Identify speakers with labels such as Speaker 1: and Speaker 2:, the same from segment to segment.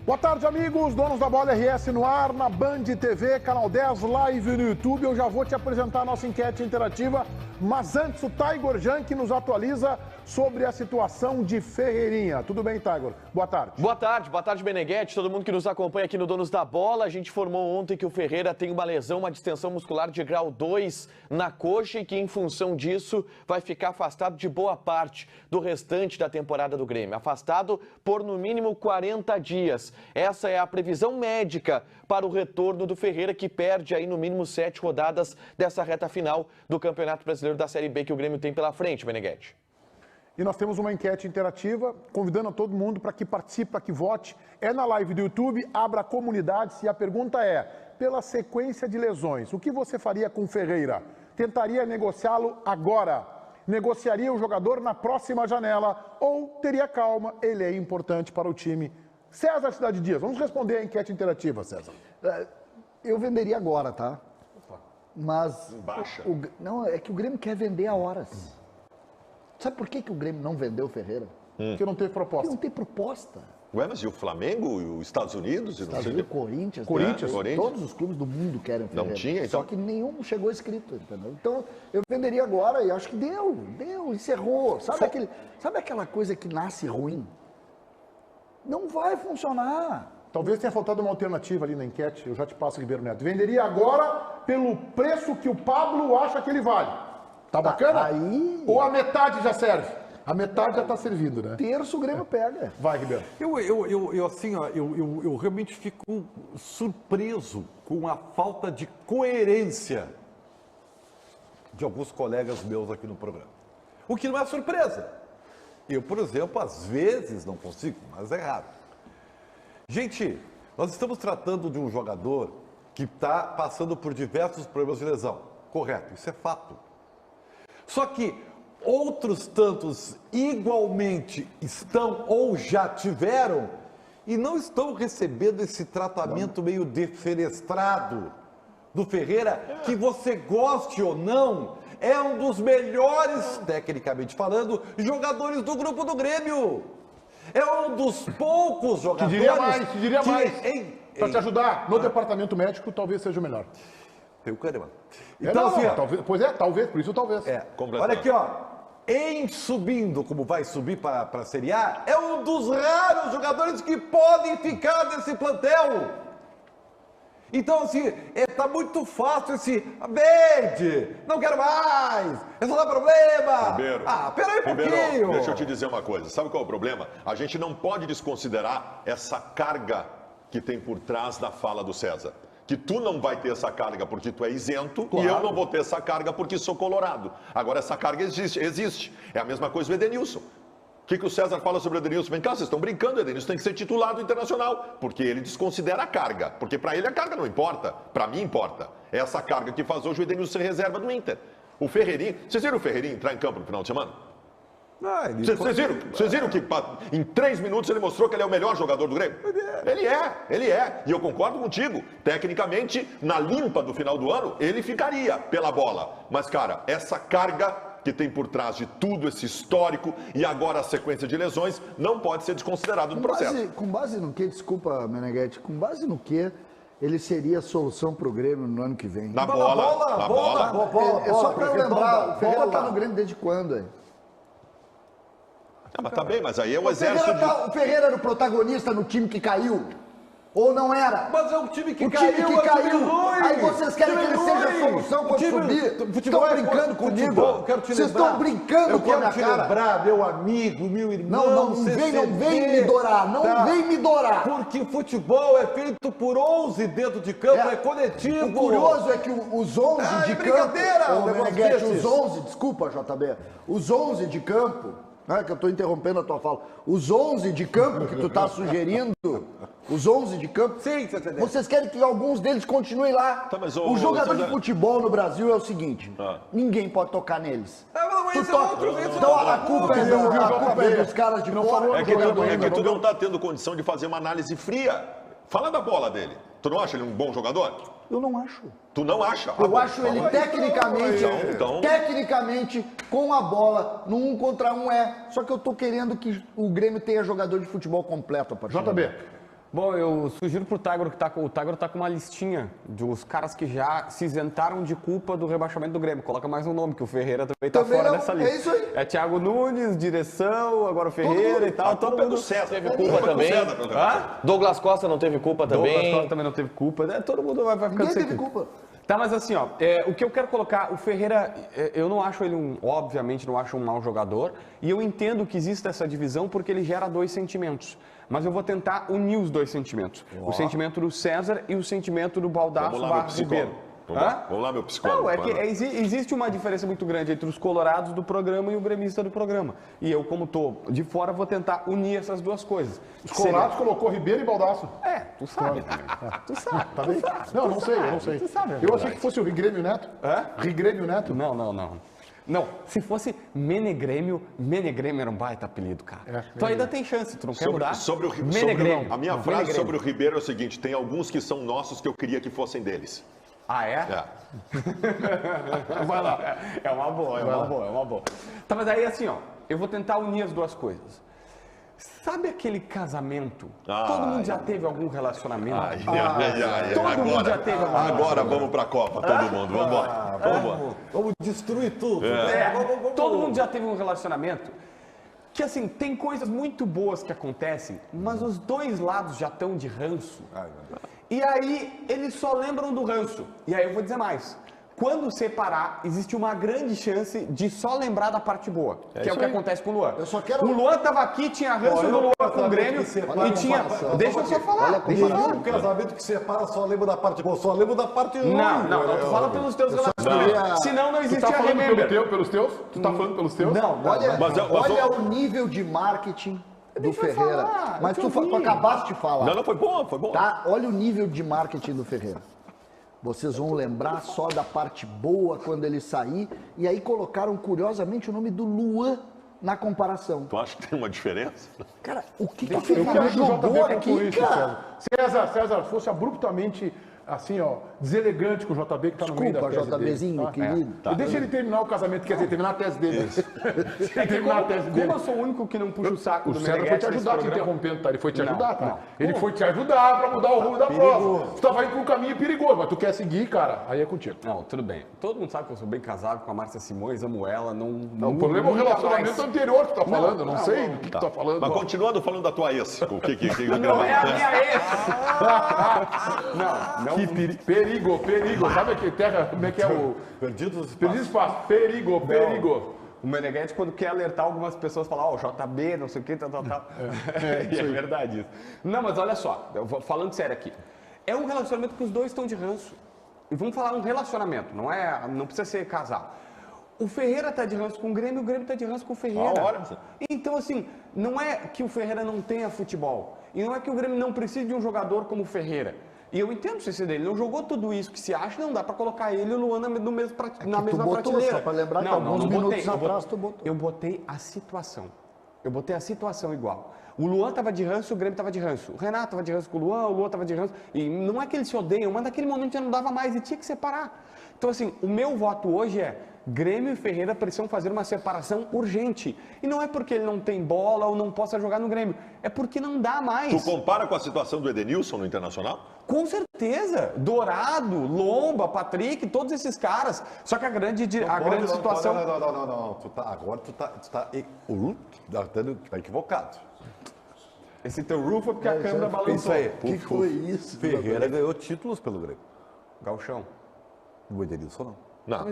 Speaker 1: Boa tarde, amigos, donos da Bola RS no ar, na Band TV, Canal 10, live no YouTube. Eu já vou te apresentar a nossa enquete interativa, mas antes o Taigor Jank nos atualiza sobre a situação de Ferreirinha. Tudo bem, Taigor? Boa tarde.
Speaker 2: Boa tarde, Meneghetti, todo mundo que nos acompanha aqui no Donos da Bola. A gente informou ontem que o Ferreira tem uma lesão, uma distensão muscular de grau 2 na coxa e que, em função disso, vai ficar afastado de boa parte do restante da temporada do Grêmio. Afastado por, no mínimo, 40 dias. Essa é a previsão médica para o retorno do Ferreira, que perde aí no mínimo 7 rodadas dessa reta final do Campeonato Brasileiro da Série B que o Grêmio tem pela frente, Meneghetti.
Speaker 1: E nós temos uma enquete interativa, convidando a todo mundo para que participe, para que vote. É na live do YouTube, abra a comunidade. E a pergunta é, pela sequência de lesões, o que você faria com o Ferreira? Tentaria negociá-lo agora? Negociaria o jogador na próxima janela? Ou teria calma? Ele é importante para o time. César Cidade Dias, vamos responder a enquete interativa, César.
Speaker 3: Eu venderia agora, tá? Mas...
Speaker 4: Baixa.
Speaker 3: Não, é que o Grêmio quer vender a horas. Sabe por que o Grêmio não vendeu o Ferreira?
Speaker 1: Porque não teve proposta.
Speaker 3: Porque não tem proposta.
Speaker 4: Ué, mas e o Flamengo, e os Estados Unidos?
Speaker 3: Estados Unidos, Corinthians,
Speaker 4: Corinthians,
Speaker 3: todos os clubes do mundo querem o Ferreira.
Speaker 4: Não tinha, então?
Speaker 3: Só que nenhum chegou escrito, entendeu? Então, eu venderia agora e acho que deu, encerrou. Sabe aquela coisa que nasce ruim? Não vai funcionar.
Speaker 1: Talvez tenha faltado uma alternativa ali na enquete, eu já te passo, Ribeiro Neto. Venderia agora pelo preço que o Pablo acha que ele vale. Tá bacana?
Speaker 3: Aí...
Speaker 1: Ou a metade já serve? A metade já tá servindo, né?
Speaker 3: Terço o Grêmio pega.
Speaker 1: Vai, Ribeiro.
Speaker 5: Eu realmente fico surpreso com a falta de coerência de alguns colegas meus aqui no programa. O que não é surpresa. Eu, por exemplo, às vezes não consigo, mas é raro. Gente, nós estamos tratando de um jogador que está passando por diversos problemas de lesão. Correto, isso é fato. Só que outros tantos igualmente estão ou já tiveram e não estão recebendo esse tratamento meio defenestrado do Ferreira, que você goste ou não, é um dos melhores, tecnicamente falando, jogadores do grupo do Grêmio. É um dos poucos jogadores...
Speaker 1: Te diria mais. Para te ajudar, no departamento médico, talvez seja o melhor.
Speaker 5: Tem o Kahneman.
Speaker 1: Então, assim, talvez, por isso talvez.
Speaker 5: Olha aqui, ó. Em subindo, como vai subir para a Série A, é um dos raros jogadores que podem ficar nesse plantel. Então, assim, tá muito fácil esse verde, não quero mais, é só dá problema.
Speaker 4: Ribeiro,
Speaker 5: peraí um pouquinho.
Speaker 4: Deixa eu te dizer uma coisa, sabe qual é o problema? A gente não pode desconsiderar essa carga que tem por trás da fala do César. Que tu não vai ter essa carga porque tu é isento, claro. E eu não vou ter essa carga porque sou colorado. Agora, essa carga existe. É a mesma coisa do Edenilson. O que o César fala sobre o Edenilson? Vem cá, vocês estão brincando, o Edenilson tem que ser titular do Internacional, porque ele desconsidera a carga. Porque para ele a carga não importa, para mim importa. É essa carga que faz hoje o Edenilson ser reserva do Inter. O Ferreirinha, vocês viram o Ferreirinha entrar em campo no final de semana? Vocês viram que em 3 minutos ele mostrou que ele é o melhor jogador do Grêmio? Ele é. E eu concordo contigo. Tecnicamente, na limpa do final do ano, ele ficaria pela bola. Mas, cara, essa carga que tem por trás de tudo esse histórico e agora a sequência de lesões não pode ser desconsiderado no processo.
Speaker 3: Com base no que, desculpa, Meneghetti, com base no que ele seria a solução para o Grêmio no ano que vem?
Speaker 4: Na bola.
Speaker 3: É só para lembrar, o Ferreira está no Grêmio desde quando, hein?
Speaker 4: Mas tá bem, mas aí é o exército
Speaker 3: O Ferreira era o protagonista no time que caiu? Ou não era?
Speaker 5: Mas é um time que
Speaker 3: caiu. Aí vocês querem que ele seja a solução quando subir? Estão brincando comigo? Vocês estão brincando com a minha cara?
Speaker 5: Eu quero te lembrar, meu amigo, meu irmão.
Speaker 3: Não vem me dourar. Não vem me dourar.
Speaker 5: Porque futebol é feito por 11 dentro de campo, é coletivo.
Speaker 3: O curioso é que os 11 de campo... Os 11, desculpa, JB. Os 11 de campo... Não é que eu estou interrompendo a tua fala. Os 11 de campo que tu está sugerindo, os 11 de campo,
Speaker 5: sim,
Speaker 3: vocês querem que alguns deles continuem lá.
Speaker 4: Tá, mas
Speaker 3: o jogador de futebol no Brasil é o seguinte, ninguém pode tocar neles. Então a culpa é dos caras de fora.
Speaker 4: É que tu não está tendo condição de fazer uma análise fria. Fala da bola dele. Tu não acha ele um bom jogador?
Speaker 3: Eu não acho.
Speaker 4: Tu não acha?
Speaker 3: Eu acho ele tecnicamente, com a bola, no 1 contra 1 Só que eu tô querendo que o Grêmio tenha jogador de futebol completo a partir
Speaker 1: JB,
Speaker 6: Bom, eu sugiro pro Tagro que o Tagro tá com uma listinha dos caras que já se isentaram de culpa do rebaixamento do Grêmio. Coloca mais um nome, que o Ferreira também tá fora dessa lista.
Speaker 3: É isso aí.
Speaker 6: É Thiago Nunes, direção, agora o Ferreira e tal. Todo mundo
Speaker 2: Teve culpa também. Douglas Costa não teve culpa também.
Speaker 6: Douglas Costa também não teve culpa. Todo mundo vai ficando
Speaker 3: Ninguém
Speaker 6: sem
Speaker 3: teve culpa.
Speaker 6: Tá, mas assim, ó, o que eu quero colocar, o Ferreira, eu não acho ele obviamente não acho um mau jogador, e eu entendo que existe essa divisão porque ele gera dois sentimentos. Mas eu vou tentar unir os dois sentimentos. O sentimento do César e o sentimento do Baldasso barra Ribeiro.
Speaker 4: Vamos lá, meu psicólogo.
Speaker 6: Não, é que existe uma diferença muito grande entre os colorados do programa e o gremista do programa. E eu, como estou de fora, vou tentar unir essas duas coisas.
Speaker 1: Os colorados colocou Ribeiro e Baldasso.
Speaker 6: Tu sabe. Tu sabe.
Speaker 1: Tá bem? Não, não sei, eu não sei.
Speaker 6: Tu sabe, é
Speaker 1: Eu
Speaker 6: verdade.
Speaker 1: achei que fosse o Rigrêmio Neto. Rigrêmio Neto?
Speaker 6: Não, se fosse Menegrêmio era um baita apelido, cara. Tu ainda tem chance, tu não quer mudar?
Speaker 4: A minha frase sobre o Ribeiro é o seguinte: tem alguns que são nossos que eu queria que fossem deles.
Speaker 6: Ah, é? Vai lá. É uma boa. Tá, mas aí assim, ó, eu vou tentar unir as duas coisas. Sabe aquele casamento? Todo mundo já teve algum relacionamento? Todo mundo já teve algum
Speaker 4: Agora vamos pra Copa, todo mundo. Vamos embora.
Speaker 5: Vamos destruir tudo.
Speaker 6: Todo mundo já teve um relacionamento que, assim, tem coisas muito boas que acontecem, mas os dois lados já estão de ranço. E aí, eles só lembram do ranço. E aí eu vou dizer mais. Quando separar, existe uma grande chance de só lembrar da parte boa. Que é o que acontece com o Luan. O Luan tava aqui, tinha ranço do Luan com o Grêmio e tinha... Deixa eu só falar.
Speaker 5: Um casamento que separa só lembra da parte boa, só lembra da parte ruim.
Speaker 6: Não, tu fala pelos teus relacionamentos. Senão não existe a remember.
Speaker 1: Pelos teus? Tu tá falando pelos teus?
Speaker 6: Não.
Speaker 3: Olha o nível de marketing do Ferreira. Mas tu acabaste de falar.
Speaker 4: Não, foi bom.
Speaker 3: Tá? Olha o nível de marketing do Ferreira. Vocês vão lembrar só da parte boa quando ele sair. E aí colocaram, curiosamente, o nome do Luan na comparação.
Speaker 4: Tu acha que tem uma diferença?
Speaker 3: Cara, o que o
Speaker 1: Eu
Speaker 3: Ferreira
Speaker 1: quero que o
Speaker 3: jogou
Speaker 1: JB
Speaker 3: aqui,
Speaker 1: conclua isso,
Speaker 3: cara?
Speaker 1: César, fosse abruptamente, assim, ó, deselegante com o JB que tá no meio da tese
Speaker 3: Desculpa, JBzinho,
Speaker 1: dele.
Speaker 3: querido.
Speaker 1: E deixa ele terminar o casamento, quer dizer, terminar a tese dele. Terminar a tese dele.
Speaker 6: Como eu sou o único que não puxa o saco
Speaker 1: O
Speaker 6: do
Speaker 1: César foi
Speaker 6: Meneghetti
Speaker 1: te
Speaker 6: nesse
Speaker 1: ajudar te
Speaker 6: programa?
Speaker 1: interrompendo, tá? Ele foi te ajudar, tá?
Speaker 6: não.
Speaker 1: Ele foi te ajudar pra mudar o rumo da prova. Tu tava indo pra um caminho perigoso, mas tu quer seguir, cara, aí é contigo.
Speaker 6: Não, tudo bem. Todo mundo sabe que eu sou bem casado com a Márcia Simões, amo ela,
Speaker 1: O problema é o relacionamento anterior que tu tá falando, eu não sei do que tu tá falando.
Speaker 4: Mas continuando falando da tua ex, o que
Speaker 6: Não é a minha ex! Não.
Speaker 1: Que perigo. Sabe que terra, como é que é o...
Speaker 5: Perdidos
Speaker 1: Perdido espaço. Perigo.
Speaker 6: O Meneghetti, quando quer alertar algumas pessoas, fala, o JB, não sei o que, tal. E é verdade isso. Não, mas olha só, falando sério aqui. É um relacionamento que os dois estão de ranço. E vamos falar um relacionamento, não precisa ser casal. O Ferreira tá de ranço com o Grêmio tá de ranço com o Ferreira. Então, assim, não é que o Ferreira não tenha futebol. E não é que o Grêmio não precise de um jogador como o Ferreira. E eu entendo o CC dele, não jogou tudo isso que se acha, não dá pra colocar ele e o Luan na mesma prateleira.
Speaker 3: Só pra lembrar que alguns minutos atrás tu botou.
Speaker 6: Eu botei a situação. Eu botei a situação igual. O Luan tava de ranço, o Grêmio tava de ranço. O Renato tava de ranço com o Luan tava de ranço. E não é que eles se odeiam, mas naquele momento já não dava mais e tinha que separar. Então, assim, o meu voto hoje é Grêmio e Ferreira precisam fazer uma separação urgente. E não é porque ele não tem bola ou não possa jogar no Grêmio. É porque não dá mais.
Speaker 4: Tu compara com a situação do Edenilson no Internacional?
Speaker 6: Com certeza. Dourado, Lomba, Patrick, todos esses caras. Só que a grande situação...
Speaker 5: Não. Agora tu tá equivocado.
Speaker 6: Esse teu roof foi porque a câmera balançou.
Speaker 5: Isso aí.
Speaker 3: O que foi isso?
Speaker 5: Ferreira ganhou títulos pelo Grêmio.
Speaker 6: Gauchão.
Speaker 5: O Edenilson não.
Speaker 4: Não.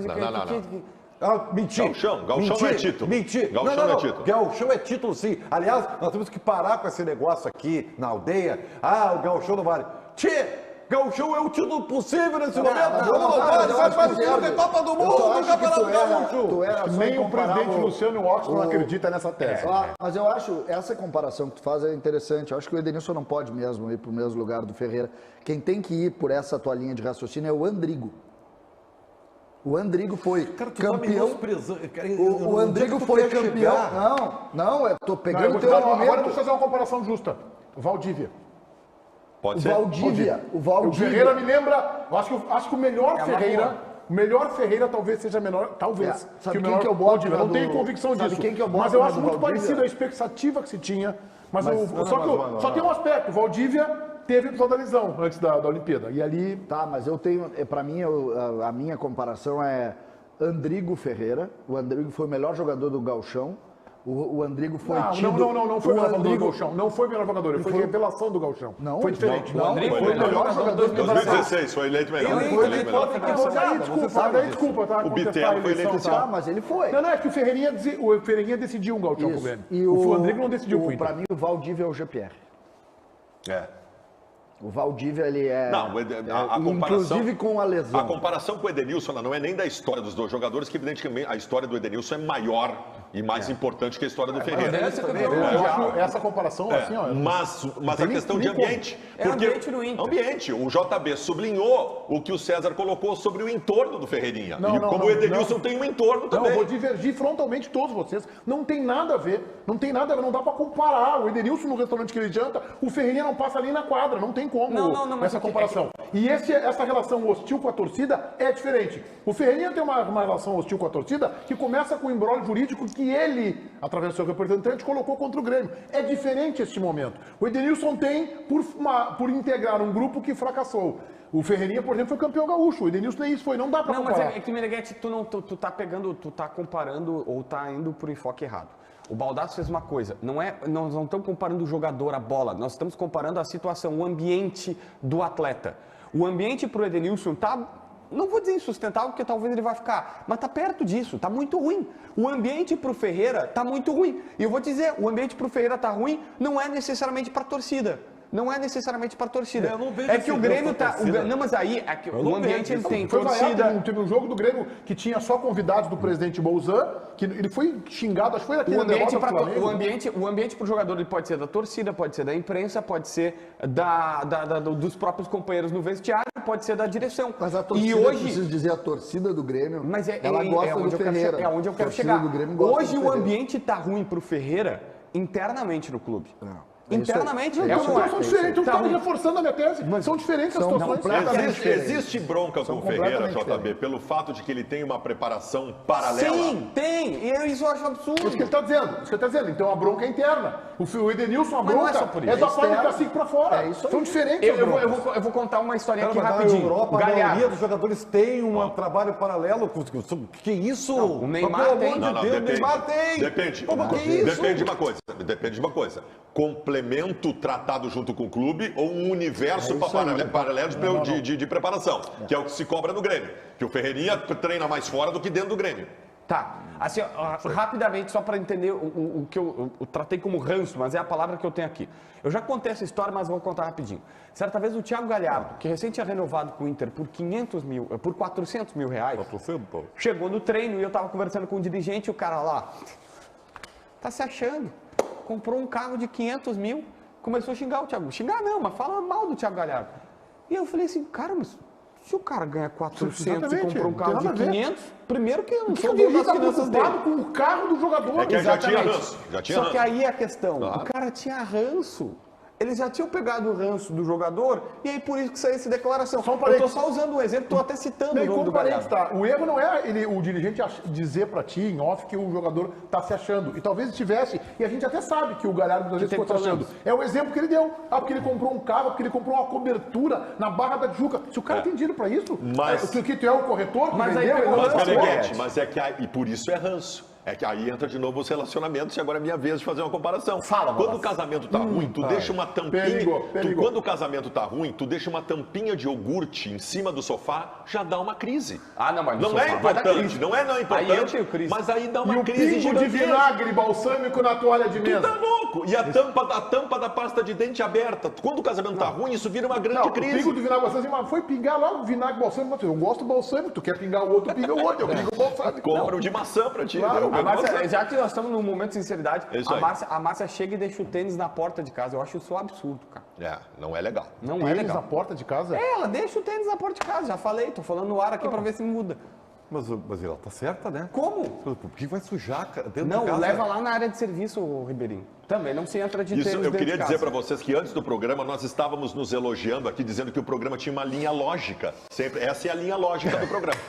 Speaker 5: Mentira.
Speaker 4: Gauchão não é título.
Speaker 5: Mentira.
Speaker 4: Gauchão não é título.
Speaker 5: Gauchão é título, sim. Aliás, nós temos que parar com esse negócio aqui na aldeia. O Gauchão não vale. Gauchão é o título possível nesse momento. Tem Copa do Mundo, tem Campeonato Gaúcho.
Speaker 1: Nem o presidente Luciano Oxford não acredita nessa tese.
Speaker 3: Mas eu acho, essa comparação que tu faz é interessante. Eu acho que o Edenilson não pode mesmo ir pro mesmo lugar do Ferreira. Quem tem que ir por essa tua linha de raciocínio é o Andrigo. O Andrigo foi campeão. O Andrigo foi campeão. Não, eu tô pegando o teu argumento.
Speaker 1: Agora eu vou fazer uma comparação justa. Valdívia.
Speaker 4: Pode ser?
Speaker 3: O Valdívia.
Speaker 1: O Ferreira me lembra. Eu acho que o melhor Ferreira. O melhor Ferreira talvez seja menor. Talvez.
Speaker 3: Sabe quem que eu boto?
Speaker 1: Eu não tenho convicção disso. Mas eu acho muito parecido a expectativa que se tinha. Mas só tem um aspecto. O Valdívia teve o episódio da lesão antes da Olimpíada. E ali...
Speaker 3: Tá, mas eu tenho, pra mim, a minha comparação é Andrigo Ferreira. O Andrigo foi o melhor jogador do Gauchão. O Andrigo foi tido...
Speaker 1: Não foi o melhor jogador do Gauchão. Não foi o melhor jogador, ele foi revelação do Gauchão.
Speaker 3: Não,
Speaker 1: foi diferente.
Speaker 6: O Andrigo
Speaker 1: foi o melhor jogador do Gauchão.
Speaker 4: 2016, foi eleito melhor.
Speaker 1: Desculpa, tá?
Speaker 4: O Bitelo foi eleito esse
Speaker 3: Ah,
Speaker 4: ano.
Speaker 3: mas ele foi.
Speaker 1: Não, é que o Ferreirinha decidiu um Gauchão pro Grêmio.
Speaker 3: E
Speaker 1: O Andrigo não decidiu pro Inter.
Speaker 3: Pra mim, o Valdívia é o GPR.
Speaker 4: É.
Speaker 3: O Valdívia, ele é...
Speaker 4: Não, a comparação,
Speaker 3: inclusive com a lesão.
Speaker 4: A comparação com o Edenilson não é nem da história dos dois jogadores, que evidentemente a história do Edenilson é maior e mais importante que a história do Ferreira.
Speaker 1: Eu acho essa comparação assim, ó.
Speaker 4: Mas a questão de ambiente.
Speaker 6: É ambiente no Inter.
Speaker 4: Ambiente. O JB sublinhou o que o César colocou sobre o entorno do Ferreirinha. Como o Edenilson tem um entorno também.
Speaker 1: Não, eu vou divergir frontalmente todos vocês. Não tem nada a ver. Não tem nada a ver. Não dá pra comparar. O Edenilson no restaurante que ele janta, o Ferreirinha não passa nem na quadra. Não tem como essa comparação. E essa relação hostil com a torcida é diferente. O Ferreirinha tem uma relação hostil com a torcida que começa com o imbróglio jurídico que ele, através do seu representante, colocou contra o Grêmio. É diferente este momento. O Edenilson tem por integrar um grupo que fracassou. O Ferreirinha, por exemplo, foi campeão gaúcho. O Edenilson nem isso foi. Não dá pra comparar.
Speaker 6: Não, mas é que, Meneghetti, tu tá comparando ou tá indo pro enfoque errado. O Baldasso fez uma coisa, nós não estamos comparando o jogador, a bola, nós estamos comparando a situação, o ambiente do atleta. O ambiente pro Edenilson tá, não vou dizer insustentável, porque talvez ele vai ficar, mas tá perto disso, tá muito ruim. O ambiente pro Ferreira tá muito ruim. E eu vou dizer, o ambiente pro Ferreira tá ruim, não é necessariamente pra torcida. Não é necessariamente para torcida.
Speaker 5: Eu não vejo
Speaker 6: é que o Grêmio tá. Não, mas aí o ambiente ele tem torcida.
Speaker 1: Teve um jogo do Grêmio que tinha só convidados do presidente Bolzan, que ele foi xingado, acho que foi aqui
Speaker 6: o ambiente o ambiente para o jogador ele pode ser da torcida, pode ser da imprensa, pode ser dos próprios companheiros no vestiário, pode ser da direção.
Speaker 3: Mas a torcida,
Speaker 6: e hoje,
Speaker 3: preciso dizer, a torcida do Grêmio,
Speaker 6: mas
Speaker 3: ela gosta do Ferreira.
Speaker 6: É onde eu quero chegar. Hoje o
Speaker 3: Ferreira.
Speaker 6: ambiente tá ruim para o Ferreira internamente no clube.
Speaker 3: Não.
Speaker 6: Internamente,
Speaker 1: são diferentes. Então, reforçando a minha tese. São diferentes as situações.
Speaker 4: Existe bronca com o Ferreira, JB, pelo fato de que ele tem uma preparação paralela?
Speaker 6: Sim, tem. E isso eu acho absurdo.
Speaker 1: Isso que ele está dizendo. Então a bronca é interna. O Edenilson, a bronca é da parte do cacique para fora. São diferentes.
Speaker 6: Eu vou contar uma historinha aqui rapidinho.
Speaker 5: Na Europa, a maioria dos jogadores tem um trabalho paralelo. Que isso?
Speaker 6: Não, o Neymar tem.
Speaker 5: O Neymar tem.
Speaker 4: Depende. Depende de uma coisa. Complemento tratado junto com o clube ou um universo paralelo de preparação, que é o que se cobra no Grêmio. Que o Ferreirinha treina mais fora do que dentro do Grêmio.
Speaker 6: Tá, assim, rapidamente, só para entender o que eu tratei como ranço, mas é a palavra que eu tenho aqui. Eu já contei essa história, mas vou contar rapidinho. Certa vez o Thiago Galhardo, que recém tinha renovado com o Inter por 400 mil reais, chegou no treino e eu tava conversando com o dirigente e o cara lá, tá se achando, comprou um carro de 500 mil, começou a xingar o Thiago. Xingar não, mas fala mal do Thiago Galhardo. E eu falei assim, cara, mas se o cara ganha 400 e comprou um carro de 500, primeiro que eu não sou dono das finanças dele.
Speaker 1: Com o carro do jogador.
Speaker 4: É que já tinha ranço.
Speaker 6: Só que aí é a questão, o cara tinha ranço. Eles já tinham pegado o ranço do jogador e aí por isso que saiu essa declaração. Eu tô só usando um exemplo, tô até citando o nome do Galhardo.
Speaker 1: Tá? O erro não é o dirigente dizer pra ti, em off, que o jogador tá se achando. E talvez estivesse, e a gente até sabe que o Galhardo às vezes ficou se achando. É o exemplo que ele deu. Porque ele comprou um carro, porque ele comprou uma cobertura na Barra da Tijuca. Se o cara tem dinheiro pra isso, que tu é o corretor, que vendeu...
Speaker 4: Mas é que e por isso é ranço. É que aí entra de novo os relacionamentos e agora é minha vez de fazer uma comparação. Quando o casamento tá ruim, tu deixa uma tampinha. Quando o casamento tá ruim, tu deixa uma tampinha de iogurte em cima do sofá, já dá uma crise.
Speaker 6: Não, mas
Speaker 4: não é importante, não é importante.
Speaker 6: Aí eu tenho crise.
Speaker 4: Mas aí dá uma crise
Speaker 1: pingo de vinagre balsâmico na toalha de mesa.
Speaker 4: Tu tá louco? E a tampa da pasta de dente aberta. Quando o casamento tá ruim, isso vira uma grande crise.
Speaker 1: O pingo de vinagre balsâmico, mas foi pingar lá o vinagre balsâmico. Eu gosto do balsâmico, tu quer pingar o outro, pinga o outro. Eu pingo o balsâmico.
Speaker 4: Compra um de maçã pra ti.
Speaker 6: A Márcia, já que nós estamos num momento de sinceridade, a Márcia chega e deixa o tênis na porta de casa. Eu acho isso um absurdo, cara.
Speaker 4: Não é legal.
Speaker 6: Não é legal.
Speaker 1: Na porta de casa?
Speaker 6: Ela deixa o tênis na porta de casa. Já falei, tô falando no ar aqui pra ver se muda.
Speaker 5: Mas ela tá certa, né?
Speaker 6: Como?
Speaker 5: Por que vai sujar dentro
Speaker 6: não,
Speaker 5: de casa?
Speaker 6: Leva lá na área de serviço, Ribeirinho. Também não se entra de tênis dentro de casa.
Speaker 4: Eu queria dizer para vocês que antes do programa nós estávamos nos elogiando aqui, dizendo que o programa tinha uma linha lógica. Sempre, essa é a linha lógica do programa.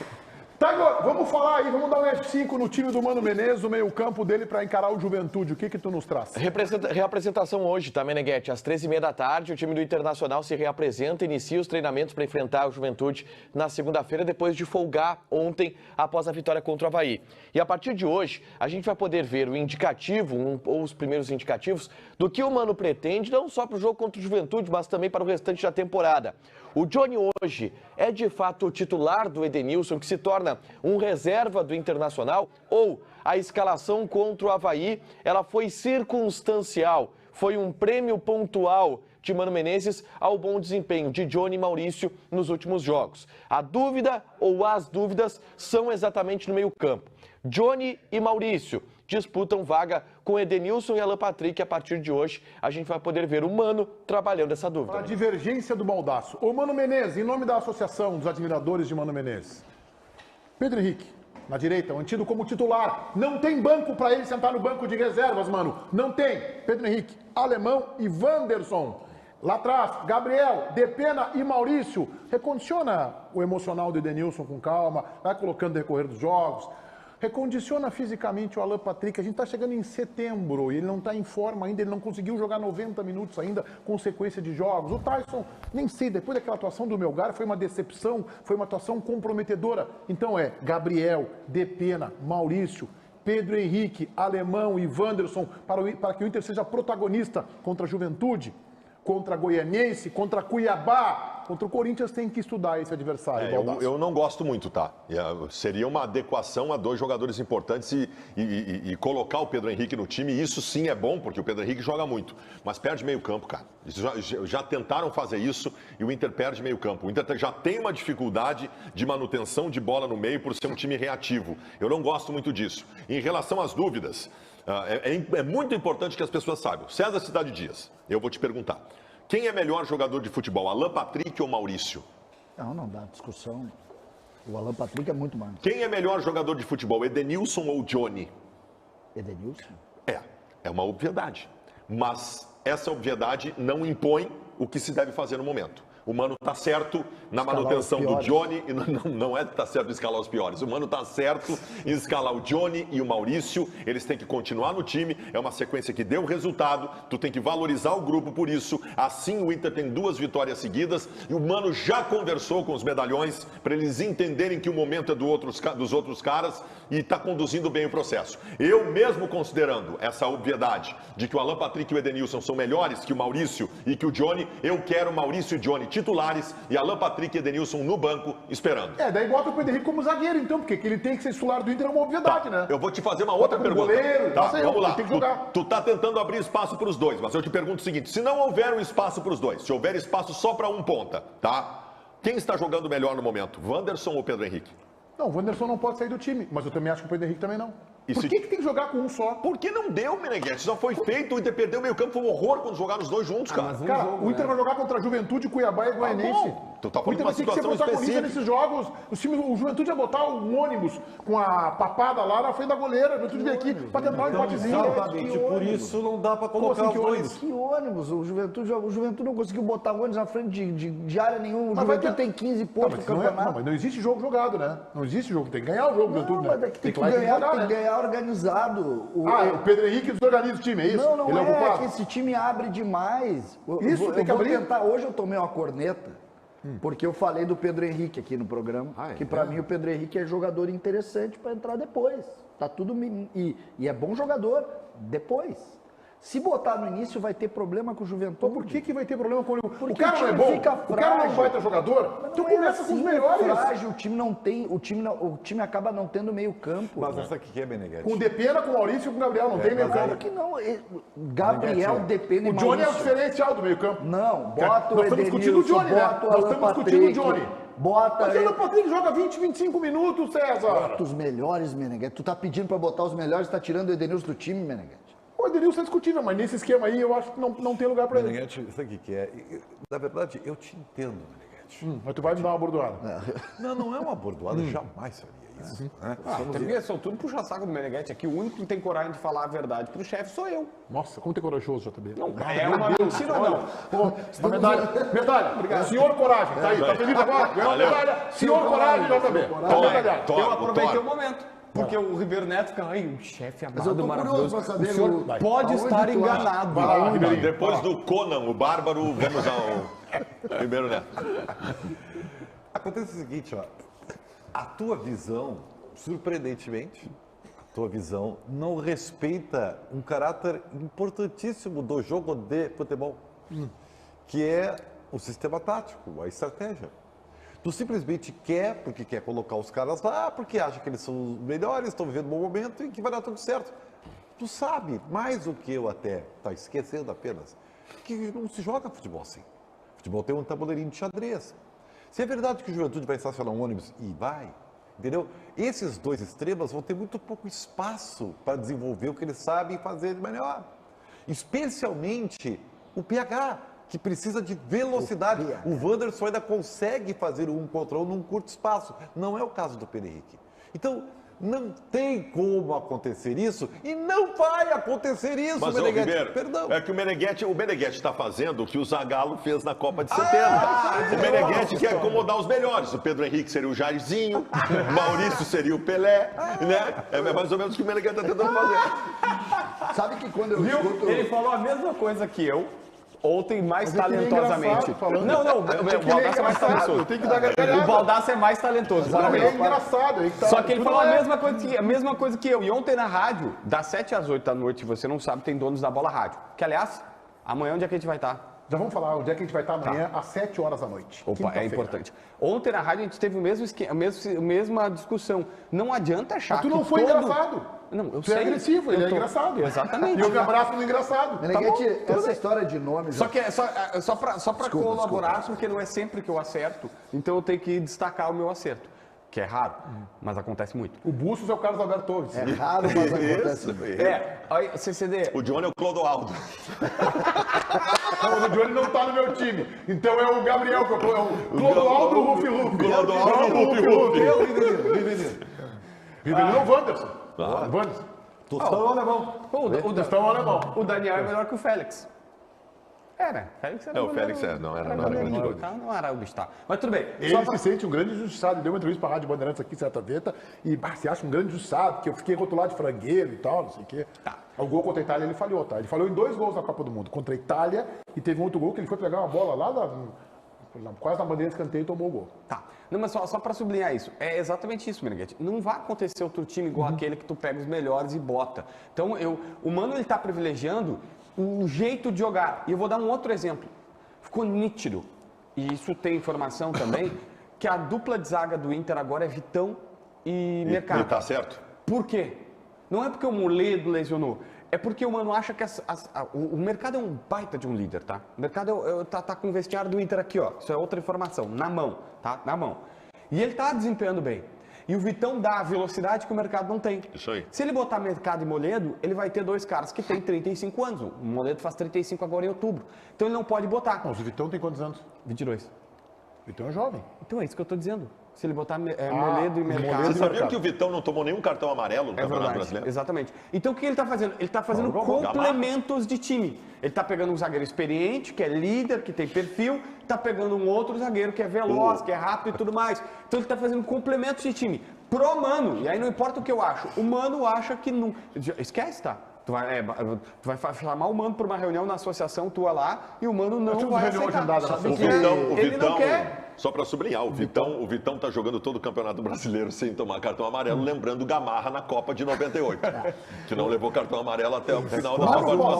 Speaker 1: Tá, agora, vamos falar aí, vamos dar um F5 no time do Mano Menezes, o meio-campo dele para encarar o Juventude. O que tu nos traz?
Speaker 2: Reapresentação hoje, tá, Meneghetti? Às 13h30 da tarde, o time do Internacional se reapresenta e inicia os treinamentos para enfrentar o Juventude na segunda-feira, depois de folgar ontem após a vitória contra o Avaí. E a partir de hoje, a gente vai poder ver o indicativo, ou os primeiros indicativos, do que o Mano pretende, não só para o jogo contra o Juventude, mas também para o restante da temporada. O Johnny hoje é de fato o titular do Edenilson, que se torna um reserva do Internacional, ou a escalação contra o Avaí, ela foi circunstancial, foi um prêmio pontual de Mano Menezes ao bom desempenho de Johnny e Maurício nos últimos jogos. A dúvida ou as dúvidas são exatamente no meio-campo. Johnny e Maurício disputam vaga com Edenilson e Alan Patrick. A partir de hoje, a gente vai poder ver o Mano trabalhando essa dúvida.
Speaker 1: A divergência do Baldaço. Ô Mano Menezes, em nome da Associação dos Admiradores de Mano Menezes, Pedro Henrique, na direita, mantido como titular. Não tem banco para ele sentar no banco de reservas, mano. Não tem. Pedro Henrique, Alemão e Wanderson. Lá atrás, Gabriel, Depena e Maurício. Recondiciona o emocional do Edenilson com calma, vai colocando no decorrer dos jogos. Recondiciona fisicamente o Alan Patrick. A gente está chegando em setembro e ele não está em forma ainda, ele não conseguiu jogar 90 minutos ainda com sequência de jogos. O Tyson, nem sei, depois daquela atuação do Melgar, foi uma decepção, foi uma atuação comprometedora. Então é Gabriel, Depena, Maurício, Pedro Henrique, Alemão e Wanderson para que o Inter seja protagonista contra a Juventude, contra a Goianiense, contra a Cuiabá. Contra o Corinthians tem que estudar esse adversário.
Speaker 4: Eu não gosto muito, tá? Seria uma adequação a dois jogadores importantes e colocar o Pedro Henrique no time. Isso sim é bom, porque o Pedro Henrique joga muito. Mas perde meio campo, cara. Já tentaram fazer isso e o Inter perde meio campo. O Inter já tem uma dificuldade de manutenção de bola no meio por ser um time reativo. Eu não gosto muito disso. Em relação às dúvidas, é muito importante que as pessoas saibam. César Cidade Dias, eu vou te perguntar. Quem é melhor jogador de futebol, Alan Patrick ou Maurício?
Speaker 3: Não dá discussão. O Alan Patrick é muito mais.
Speaker 4: Quem é melhor jogador de futebol, Edenilson ou Johnny?
Speaker 3: Edenilson?
Speaker 4: É uma obviedade. Mas essa obviedade não impõe o que se deve fazer no momento. O Mano está certo na manutenção do Johnny, e não é que está certo em escalar os piores. O Mano está certo em escalar o Johnny e o Maurício. Eles têm que continuar no time. É uma sequência que deu resultado. Tu tem que valorizar o grupo por isso. Assim o Inter tem 2 vitórias seguidas. E o Mano já conversou com os medalhões para eles entenderem que o momento é dos outros caras e está conduzindo bem o processo. Eu mesmo considerando essa obviedade de que o Alan Patrick e o Edenilson são melhores que o Maurício e que o Johnny, eu quero Maurício e Johnny titulares e Alan Patrick e Edenilson no banco esperando.
Speaker 1: Daí bota o Pedro Henrique como zagueiro, então, porque ele tem que ser titular do Inter é uma obviedade, né?
Speaker 4: Eu vou te fazer uma outra pergunta.
Speaker 1: Goleiro,
Speaker 4: vamos lá.
Speaker 1: Tem que jogar.
Speaker 4: Tu tá tentando abrir espaço para os dois, mas eu te pergunto o seguinte: se não houver um espaço para os dois, se houver espaço só para um ponta, tá? Quem está jogando melhor no momento, Wanderson ou Pedro Henrique?
Speaker 1: Não, o Wanderson não pode sair do time, mas eu também acho que o Pedro Henrique também não. Por que tem que jogar com um só?
Speaker 4: Porque não deu, Meneghetti. Já foi feito, o Inter perdeu o meio campo, foi um horror quando jogaram os dois juntos, cara.
Speaker 1: O Inter vai jogar contra a Juventude, Cuiabá e Goianiense.
Speaker 4: Tu tá
Speaker 1: O
Speaker 4: falando
Speaker 1: Inter
Speaker 4: de uma
Speaker 1: vai ter que ser
Speaker 4: situação
Speaker 1: protagonista
Speaker 4: específica.
Speaker 1: nesses jogos. O Juventude vai botar um ônibus com a papada lá na frente da goleira. A Juventude vem aqui pra tentar um empatezinho.
Speaker 5: Exatamente, por isso não dá para colocar
Speaker 1: assim
Speaker 5: os
Speaker 1: que
Speaker 5: dois.
Speaker 1: ônibus?
Speaker 3: Que ônibus? O Juventude não conseguiu botar ônibus na frente de área nenhuma. O
Speaker 1: Mas vai
Speaker 3: Juventude
Speaker 1: ter-
Speaker 3: tem 15 pontos no campeonato.
Speaker 1: Mas não existe jogo jogado, né? Não existe jogo. Tem que ganhar o jogo, Juventude,
Speaker 3: Mas
Speaker 1: né?
Speaker 3: é que tem que
Speaker 1: ir lá e
Speaker 3: ganhar,
Speaker 1: jogar,
Speaker 3: tem
Speaker 1: né?
Speaker 3: que ganhar organizado.
Speaker 1: O Pedro Henrique desorganiza o time, é isso?
Speaker 3: Não
Speaker 1: Ele é o
Speaker 3: é
Speaker 1: culpado?
Speaker 3: que esse time abre demais.
Speaker 1: Isso, tem que
Speaker 3: vou
Speaker 1: abrir.
Speaker 3: tentar. Hoje eu tomei uma corneta, porque eu falei do Pedro Henrique aqui no programa, que pra mim o Pedro Henrique é jogador interessante pra entrar depois. Tá tudo e é bom jogador depois. Se botar no início vai ter problema com o Juventude.
Speaker 1: Por que vai ter problema com o
Speaker 3: Porque
Speaker 1: o cara
Speaker 3: o
Speaker 1: não é
Speaker 3: time
Speaker 1: bom?
Speaker 3: fica
Speaker 1: O cara não
Speaker 3: frágil.
Speaker 1: vai ter jogador?
Speaker 3: Mas
Speaker 1: Então
Speaker 3: não é
Speaker 1: começa com os
Speaker 3: assim,
Speaker 1: melhores.
Speaker 3: Frágil, o time não tem, o time acaba não tendo meio campo.
Speaker 5: Mas essa aqui é Meneghetti.
Speaker 1: Com o Depena, com o Maurício e com o Gabriel. Não tem meio
Speaker 3: Claro
Speaker 1: campo.
Speaker 3: que não. Gabriel depende
Speaker 1: O Johnny é o diferencial do meio campo.
Speaker 3: Não, bota o
Speaker 1: Nós estamos discutindo o
Speaker 3: Edenilson,
Speaker 1: Johnny, né?
Speaker 3: bota o
Speaker 1: Nós
Speaker 3: Alan
Speaker 1: estamos discutindo o
Speaker 3: Patrick,
Speaker 1: Johnny.
Speaker 3: bota
Speaker 1: Mas o
Speaker 3: ele.
Speaker 1: Alan Patrick joga 20, 25 minutos, César.
Speaker 3: Bota os melhores, Meneghetti. Tu tá pedindo pra botar os melhores, tá tirando o Edenilson do time, Meneghetti.
Speaker 1: O Edenilson é discutível, mas nesse esquema aí eu acho que não tem lugar pra ele.
Speaker 5: Meneghetti, sabe o que é? Na verdade, eu te entendo, Meneghetti. Meneghetti.
Speaker 1: Mas tu vai me dar uma bordoada.
Speaker 5: Não é uma bordoada, jamais faria isso. Né?
Speaker 6: Até porque são tudo puxa-saco do Meneghetti aqui. O único que tem coragem de falar a verdade pro chefe sou eu.
Speaker 1: Nossa, como tu é corajoso, JB.
Speaker 6: Não, é uma mentira ou não?
Speaker 1: Uma medalha. Obrigado. Senhor Coragem, tá aí. Tá feliz agora? Ganhou uma medalha. Senhor Coragem, JB.
Speaker 6: Eu aproveitei o momento. Porque o Ribeiro Neto fica, ai, o chefe
Speaker 3: Mas eu
Speaker 6: amado,
Speaker 3: tô curioso
Speaker 6: maravilhoso.
Speaker 3: pra saber,
Speaker 6: O senhor pode
Speaker 3: aonde
Speaker 6: estar
Speaker 3: tu
Speaker 6: enganado.
Speaker 1: Vai lá, Ribeirinho.
Speaker 4: Depois do Conan, o Bárbaro, vamos ao Ribeiro Neto.
Speaker 5: Acontece o seguinte, ó. A tua visão, surpreendentemente, a tua visão não respeita um caráter importantíssimo do jogo de futebol, que é o sistema tático, a estratégia. Tu simplesmente quer, porque quer colocar os caras lá, porque acha que eles são os melhores, estão vivendo um bom momento e que vai dar tudo certo. Tu sabe, mais do que eu até, tá esquecendo apenas, que não se joga futebol assim. Futebol tem um tabuleirinho de xadrez. Se é verdade que o Juventude vai estacionar um ônibus e vai, entendeu? Esses dois extremos vão ter muito pouco espaço para desenvolver o que eles sabem fazer de melhor. Especialmente o PH, que precisa de velocidade. O Wanderson ainda consegue fazer o 1 contra 1 num curto espaço. Não é o caso do Pedro Henrique. Então, não tem como acontecer isso e não vai acontecer isso,
Speaker 4: Mas,
Speaker 5: Meneghetti.
Speaker 4: Ribeiro,
Speaker 5: Perdão.
Speaker 4: é que o Meneghetti está fazendo o que o Zagallo fez na Copa de 70. O Meneghetti quer acomodar os melhores. O Pedro Henrique seria o Jairzinho, o Maurício seria o Pelé, né? É mais ou menos o que o Meneghetti está tentando fazer.
Speaker 3: Sabe que quando eu
Speaker 6: Viu?
Speaker 3: escuto...
Speaker 6: Ele falou a mesma coisa que eu. Ontem, mais
Speaker 1: Mas é que ele é
Speaker 6: talentosamente.
Speaker 1: engraçado falando.
Speaker 6: Não, o
Speaker 1: É que ele é
Speaker 6: Baldassi é mais
Speaker 1: engraçado,
Speaker 6: talentoso.
Speaker 1: tem que dar gargalhada.
Speaker 6: O Baldassi é mais talentoso.
Speaker 1: Não,
Speaker 6: parabéns.
Speaker 1: é engraçado. Aí que tá.
Speaker 6: Só que ele
Speaker 1: Tu
Speaker 6: falou
Speaker 1: não
Speaker 6: a
Speaker 1: é-
Speaker 6: mesma coisa que eu. E ontem na rádio, das 7 às 8 da noite, você não sabe, tem Donos da Bola Rádio. Que, aliás, amanhã onde é que a gente vai estar?
Speaker 1: Já vamos falar onde é que a gente vai estar amanhã, às 7 horas da noite.
Speaker 6: Opa, é
Speaker 1: Quinta-feira.
Speaker 6: importante. Ontem na rádio a gente teve a mesma discussão. Não adianta achar
Speaker 1: Mas tu não
Speaker 6: que
Speaker 1: foi
Speaker 6: todo...
Speaker 1: engraçado.
Speaker 6: Não, eu
Speaker 1: Tu é
Speaker 6: sei.
Speaker 1: agressivo, ele
Speaker 6: Eu
Speaker 1: é
Speaker 6: tô-
Speaker 1: engraçado.
Speaker 6: Exatamente.
Speaker 1: E eu me abraço no engraçado.
Speaker 3: Meneghetti,
Speaker 6: tudo
Speaker 3: essa
Speaker 6: bem.
Speaker 3: história de nomes...
Speaker 6: Só que só para
Speaker 3: Desculpa,
Speaker 6: colaborar, porque não é sempre que eu acerto, então eu tenho que destacar o meu acerto, que é raro, mas acontece muito.
Speaker 1: O Bustos é o Carlos Alberto Torres.
Speaker 3: É raro, mas acontece.
Speaker 6: Aí, CCD,
Speaker 4: O Johnny é o Clodoaldo.
Speaker 1: O Johnny não tá no meu time. Então é o Gabriel, que é o Clodoaldo Rufi Rufi.
Speaker 4: Clodoaldo Rufi Rufi.
Speaker 1: Rivelino é o Wanderson. Wanderson.
Speaker 5: Tostão alemão.
Speaker 1: Tostão alemão.
Speaker 6: o Daniel é melhor que o Félix. Era, Félix era
Speaker 4: É, o
Speaker 6: goleiro.
Speaker 4: Félix não era
Speaker 6: goleiro,
Speaker 4: grande coisa.
Speaker 6: tá? Não era o bicho, tá. Mas tudo bem.
Speaker 1: Ele se sente um grande injustiçado. Ele deu uma entrevista pra Rádio Bandeirantes aqui, certa vez, e se acha um grande injustiçado, que eu fiquei rotulado de frangueiro e tal, não sei o quê.
Speaker 6: Tá.
Speaker 1: O gol contra a Itália ele falhou, tá? Ele falhou em 2 gols na Copa do Mundo, contra a Itália, e teve um outro gol que ele foi pegar uma bola lá quase na bandeira de escanteio e tomou o gol.
Speaker 6: Tá. Não, mas só para sublinhar isso, é exatamente isso, Meneghetti. Não vai acontecer outro time igual aquele que tu pega os melhores e bota. Então, o Mano, ele tá privilegiando o jeito de jogar. E eu vou dar um outro exemplo. Ficou nítido, e isso tem informação também, que a dupla de zaga do Inter agora é Vitão e Mercado.
Speaker 4: E tá certo?
Speaker 6: Por quê? Não é porque o Moledo lesionou. É porque o Mano acha que o Mercado é um baita de um líder, tá? O Mercado tá com o vestiário do Inter aqui, ó. Isso é outra informação, na mão, tá? Na mão. E ele tá desempenhando bem. E o Vitão dá a velocidade que o Mercado não tem.
Speaker 4: Isso aí.
Speaker 6: Se ele botar Mercado e Moledo, ele vai ter 2 caras que têm 35 anos. O Moledo faz 35 agora em outubro. Então ele não pode botar.
Speaker 1: Não, o Vitão tem quantos anos?
Speaker 6: 22.
Speaker 1: O Vitão é jovem.
Speaker 6: Então é isso que eu tô dizendo. Se ele botar Moledo e Mercado...
Speaker 4: Você sabia que o Vitão não tomou nenhum cartão amarelo no
Speaker 6: É
Speaker 4: Campeonato
Speaker 6: verdade,
Speaker 4: Brasileiro?
Speaker 6: exatamente. Então o que ele está fazendo? Ele está fazendo complementos de time. Ele está pegando um zagueiro experiente, que é líder, que tem perfil, está pegando um outro zagueiro que é veloz, que é rápido e tudo mais. Então ele está fazendo complementos de time. Pro Mano, e aí não importa o que eu acho, o Mano acha que não... Esquece, tá? Tu vai chamar o Mano para uma reunião na associação tua lá e o Mano não
Speaker 1: tive
Speaker 6: vai
Speaker 1: reunião
Speaker 6: aceitar.
Speaker 1: agendada na
Speaker 6: Sabe
Speaker 4: O
Speaker 6: que
Speaker 4: Vitão,
Speaker 6: ele não quer...
Speaker 4: Só para sublinhar, o Vitão tá jogando todo o Campeonato Brasileiro sem tomar cartão amarelo, lembrando o Gamarra na Copa de 98, que não levou cartão amarelo até o final da sua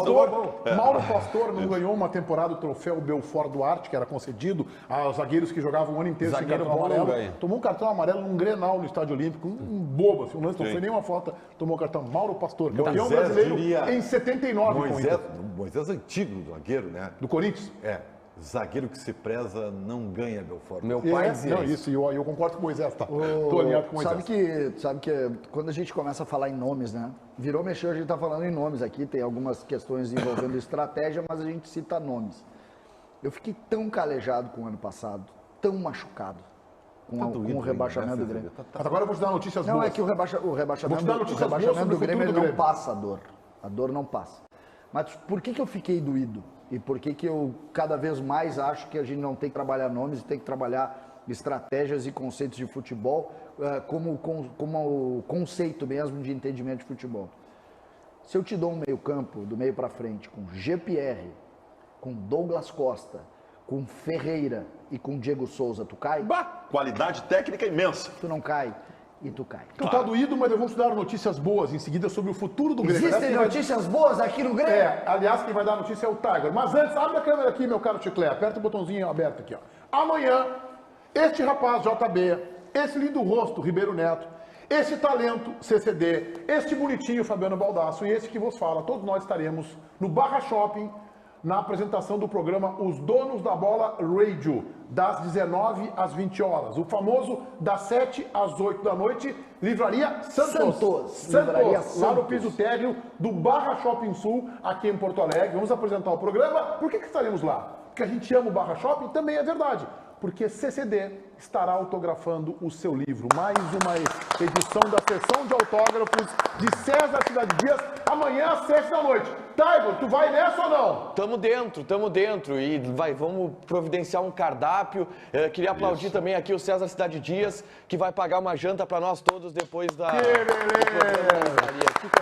Speaker 4: participação.
Speaker 1: Mauro Pastor não ganhou uma temporada do troféu Belfort Duarte, que era concedido aos zagueiros que jogavam o ano inteiro
Speaker 6: Zagueiro
Speaker 1: sem cartão
Speaker 6: bom não
Speaker 1: amarelo.
Speaker 6: ganha.
Speaker 1: Tomou um cartão amarelo num Grenal no Estádio Olímpico, um bobo, assim, um lance, não foi nenhuma falta, tomou cartão. Mauro Pastor, campeão
Speaker 5: Moisés
Speaker 1: brasileiro
Speaker 5: diria-
Speaker 1: em 79 com o Inter.
Speaker 5: Moisés antigo, zagueiro, né?
Speaker 1: Do Corinthians.
Speaker 5: É. Zagueiro que se preza não ganha, Belfort.
Speaker 6: Meu pai dizia
Speaker 1: Não,
Speaker 6: isso.
Speaker 1: isso, e eu concordo com o Moisés, tá? Tô alinhado com o Moisés.
Speaker 3: Sabe que quando a gente começa a falar em nomes, né? Virou mexer, a gente tá falando em nomes aqui, tem algumas questões envolvendo estratégia, mas a gente cita nomes. Eu fiquei tão calejado com o ano passado, tão machucado com o rebaixamento do Grêmio.
Speaker 1: Mas agora eu vou te dar notícias boas.
Speaker 3: Não, é que o rebaixamento do Grêmio ele não passa a dor. A dor não passa. Mas por que eu fiquei doído? E por que eu cada vez mais acho que a gente não tem que trabalhar nomes e tem que trabalhar estratégias e conceitos de futebol como conceito mesmo de entendimento de futebol? Se eu te dou um meio campo, do meio para frente, com GPR, com Douglas Costa, com Ferreira e com Diego Souza, tu cai?
Speaker 4: Bah, qualidade técnica imensa.
Speaker 3: Tu não cai e tu cai.
Speaker 1: Tu tá doído, mas eu vou te dar notícias boas em seguida sobre o futuro do Grêmio.
Speaker 3: Existem notícias boas aqui no Grêmio?
Speaker 1: Aliás, quem vai dar a notícia é o Tiger. Mas antes, abre a câmera aqui, meu caro Chiclé. Aperta o botãozinho aberto aqui, ó. Amanhã, este rapaz, JB, esse lindo rosto, Ribeiro Neto, esse talento, CCD, este bonitinho, Fabiano Baldasso, e esse que vos fala, todos nós estaremos no Barra Shopping, na apresentação do programa Os Donos da Bola Radio, das 19 às 20 horas. O famoso das 7 às 8 da noite, Livraria Santos.
Speaker 3: Livraria
Speaker 1: Lá no
Speaker 3: Santos.
Speaker 1: piso térreo do Barra Shopping Sul, aqui em Porto Alegre. Vamos apresentar o programa. Por que estaremos lá? Porque a gente ama o Barra Shopping? Também é verdade. Porque CCD estará autografando o seu livro. Mais uma edição da sessão de autógrafos de César Cidade Dias, amanhã às 7 da noite. Tiger, tu vai nessa ou não?
Speaker 2: Tamo dentro. E vamos providenciar um cardápio. Queria aplaudir também aqui o César Cidade Dias, que vai pagar uma janta para nós todos depois da...
Speaker 1: Que beleza!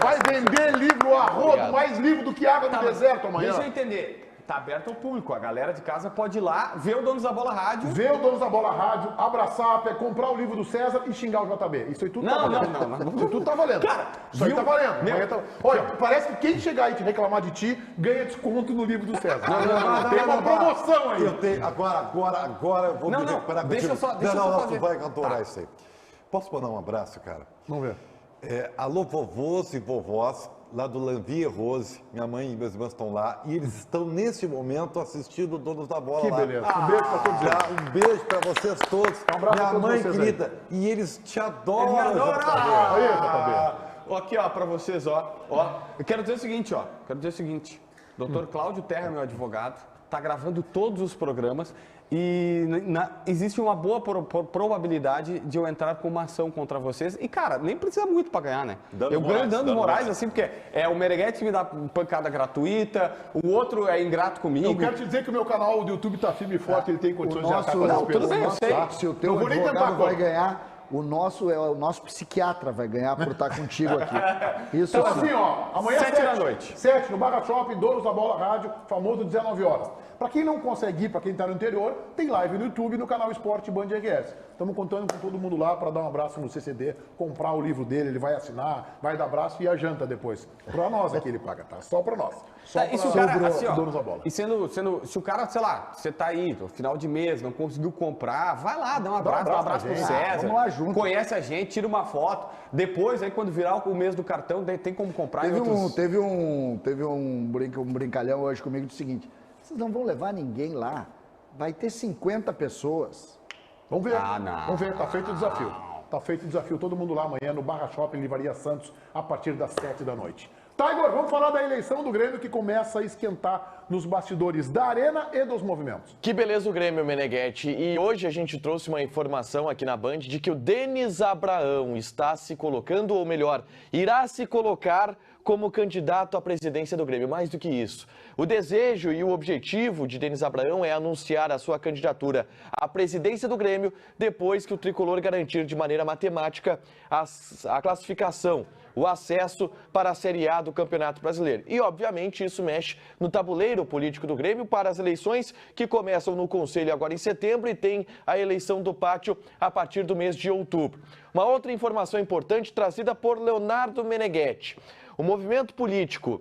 Speaker 1: Vai vender livro a rodo, mais livro do que água no deserto amanhã.
Speaker 6: Deixa eu entender. Tá aberto ao público, a galera de casa pode ir lá, ver o Donos da Bola Rádio.
Speaker 1: Ver o Donos da Bola Rádio, abraçar, comprar o livro do César e xingar o JB. Isso aí tudo tá valendo.
Speaker 6: Não.
Speaker 1: Isso tudo tá valendo. Cara, isso aí tá valendo. Olha, parece que quem chegar aí e te reclamar de ti, ganha desconto no livro do César. Tem uma promoção aí.
Speaker 5: Eu tenho, agora eu vou me recuperar.
Speaker 6: Deixa eu só fazer.
Speaker 5: Tu vai adorar isso aí. Posso mandar um abraço, cara?
Speaker 1: Vamos ver.
Speaker 5: Alô, vovôs e vovós, lá do Lanvia Rose, minha mãe e meus irmãos estão lá, e eles estão nesse momento assistindo o Donos da Bola
Speaker 1: Que
Speaker 5: lá.
Speaker 1: beleza. Um beijo pra todos eles.
Speaker 5: Um beijo pra vocês todos.
Speaker 1: Um abraço
Speaker 5: minha
Speaker 1: pra todos
Speaker 5: mãe
Speaker 1: vocês
Speaker 5: querida. E eles te adoram.
Speaker 6: Me adoram!
Speaker 1: Aí, JB.
Speaker 6: Aqui, ó, pra vocês, ó. Eu quero dizer o seguinte, Dr. Cláudio Terra, meu advogado, tá gravando todos os programas e existe uma boa probabilidade de eu entrar com uma ação contra vocês. E, cara, nem precisa muito pra ganhar, né? Eu ganho danos morais, assim, porque o Meneghete me dá pancada gratuita, o outro é ingrato comigo.
Speaker 1: Eu quero te dizer que o meu canal do YouTube tá firme e forte, ele tem condições de atacar as
Speaker 6: Não, tudo bem, eu sei.
Speaker 3: Se o teu advogado vai ganhar, o nosso psiquiatra vai ganhar por estar contigo aqui. Isso
Speaker 1: Então assim, ó, amanhã
Speaker 6: 7 da noite.
Speaker 1: 7 no Barra Shopping, Donos da Bola Rádio, famoso 19 horas. Pra quem não consegue ir, pra quem tá no interior, tem live no YouTube, no canal Esporte Band RS. Estamos contando com todo mundo lá para dar um abraço no CCD, comprar o livro dele, ele vai assinar, vai dar abraço e a janta depois. Pra nós aqui ele paga, tá? Só pra nós. Só
Speaker 6: E se o cara, assim, ó,
Speaker 1: Donos da Bola.
Speaker 6: e se o cara, sei lá, você tá aí, no final de mês, não conseguiu comprar, vai lá, dá um abraço pro César,
Speaker 3: vamos lá junto.
Speaker 6: conhece a gente, tira uma foto, depois, aí quando virar o mês do cartão, tem como comprar
Speaker 3: Teve
Speaker 6: em outros...
Speaker 3: teve um brincalhão hoje comigo do seguinte: vocês não vão levar ninguém lá, vai ter 50 pessoas.
Speaker 1: Vamos ver.
Speaker 6: Não.
Speaker 1: Vamos ver, tá feito o desafio. Tá feito o desafio, todo mundo lá amanhã no Barra Shopping Livraria Santos, a partir das 7 da noite. Tiger, vamos falar da eleição do Grêmio que começa a esquentar nos bastidores da arena e dos movimentos.
Speaker 2: Que beleza o Grêmio, Meneghete. E hoje a gente trouxe uma informação aqui na Band de que o Denis Abraão está se colocando, ou melhor, irá se colocar como candidato à presidência do Grêmio. Mais do que isso, o desejo e o objetivo de Denis Abraão é anunciar a sua candidatura à presidência do Grêmio depois que o tricolor garantir de maneira matemática a classificação, o acesso para a Série A do Campeonato Brasileiro. E, obviamente, isso mexe no tabuleiro político do Grêmio para as eleições que começam no Conselho agora em setembro e tem a eleição do pátio a partir do mês de outubro. Uma outra informação importante trazida por Leonardo Meneghete. O movimento político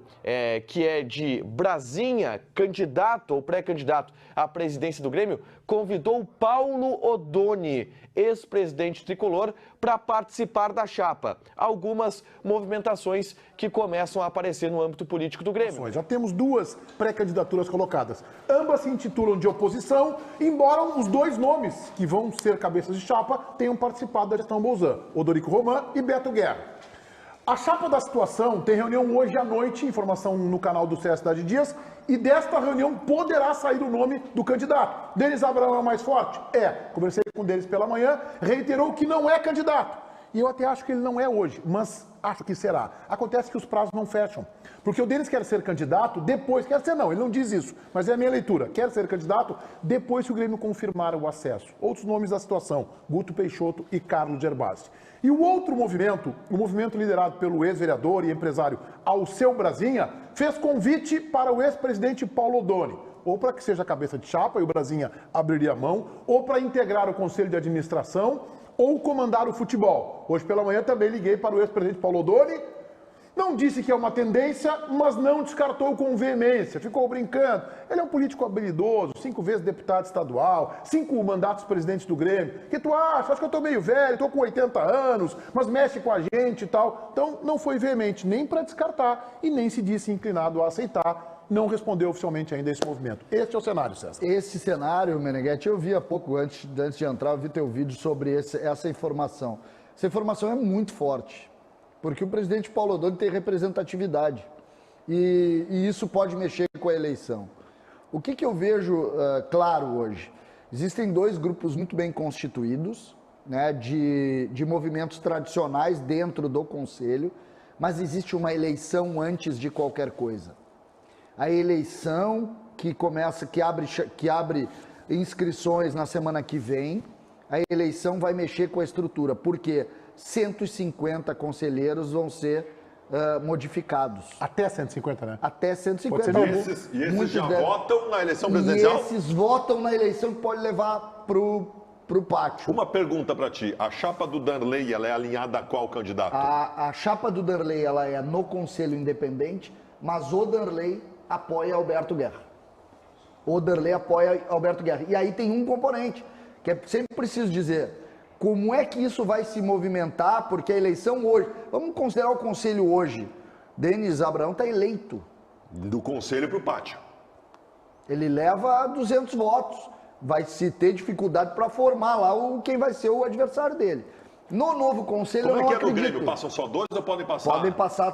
Speaker 2: que é de Brasinha, candidato ou pré-candidato à presidência do Grêmio, convidou Paulo Odoni, ex-presidente tricolor, para participar da chapa. Algumas movimentações que começam a aparecer no âmbito político do Grêmio.
Speaker 1: Já temos duas pré-candidaturas colocadas. Ambas se intitulam de oposição, embora os dois nomes que vão ser cabeças de chapa tenham participado da gestão Bolzan, Odorico Roman e Beto Guerra. A chapa da situação tem reunião hoje à noite, informação no canal do CS Cidade Dias, e desta reunião poderá sair o nome do candidato. Denis Abraão é o mais forte? É. Conversei com o Denis pela manhã, reiterou que não é candidato. E eu até acho que ele não é hoje, mas acho que será. Acontece que os prazos não fecham. Porque o Denis quer ser candidato depois, quer ser não, ele não diz isso, mas é a minha leitura. Quer ser candidato depois que o Grêmio confirmar o acesso. Outros nomes da situação, Guto Peixoto e Carlos Gerbasi. E o outro movimento, o movimento liderado pelo ex-vereador e empresário Alceu Brasinha, fez convite para o ex-presidente Paulo Odoni, ou para que seja cabeça de chapa e o Brasinha abriria a mão, ou para integrar o conselho de administração, ou comandar o futebol. Hoje pela manhã também liguei para o ex-presidente Paulo Odoni, não disse que é uma tendência, mas não descartou com veemência, ficou brincando. Ele é um político habilidoso, 5 vezes deputado estadual, 5 mandatos presidente do Grêmio. O que tu acha? Acho que eu tô meio velho, tô com 80 anos, mas mexe com a gente e tal. Então não foi veemente nem para descartar e nem se disse inclinado a aceitar. Não respondeu oficialmente ainda esse movimento. Este é o cenário, César.
Speaker 3: Esse cenário, Meneghetti, eu vi há pouco, antes de entrar, eu vi teu vídeo sobre essa informação. Essa informação é muito forte, porque o presidente Paulo Odoni tem representatividade e isso pode mexer com a eleição. O que eu vejo claro hoje? Existem 2 grupos muito bem constituídos, né, de movimentos tradicionais dentro do Conselho, mas existe uma eleição antes de qualquer coisa. A eleição que abre inscrições na semana que vem, a eleição vai mexer com a estrutura, porque 150 conselheiros vão ser modificados.
Speaker 1: Até 150, né?
Speaker 3: Até 150.
Speaker 4: E esses já votam na eleição presidencial?
Speaker 3: E esses votam na eleição que pode levar pro pátio.
Speaker 4: Uma pergunta para ti. A chapa do Danley, ela é alinhada a qual candidato?
Speaker 3: A chapa do Danley, ela é no Conselho Independente, mas o Danley apoia Alberto Guerra. O Danley apoia Alberto Guerra. E aí tem um componente, que é sempre preciso dizer, como é que isso vai se movimentar, porque a eleição hoje, vamos considerar o Conselho hoje, Denis Abraão está eleito.
Speaker 4: Do Conselho para o pátio.
Speaker 3: Ele leva 200 votos, vai se ter dificuldade para formar lá quem vai ser o adversário dele. No novo Conselho,
Speaker 4: como
Speaker 3: eu não
Speaker 4: é que é
Speaker 3: acredito.
Speaker 4: no Grêmio? Passam só 2 ou podem passar?
Speaker 3: Podem passar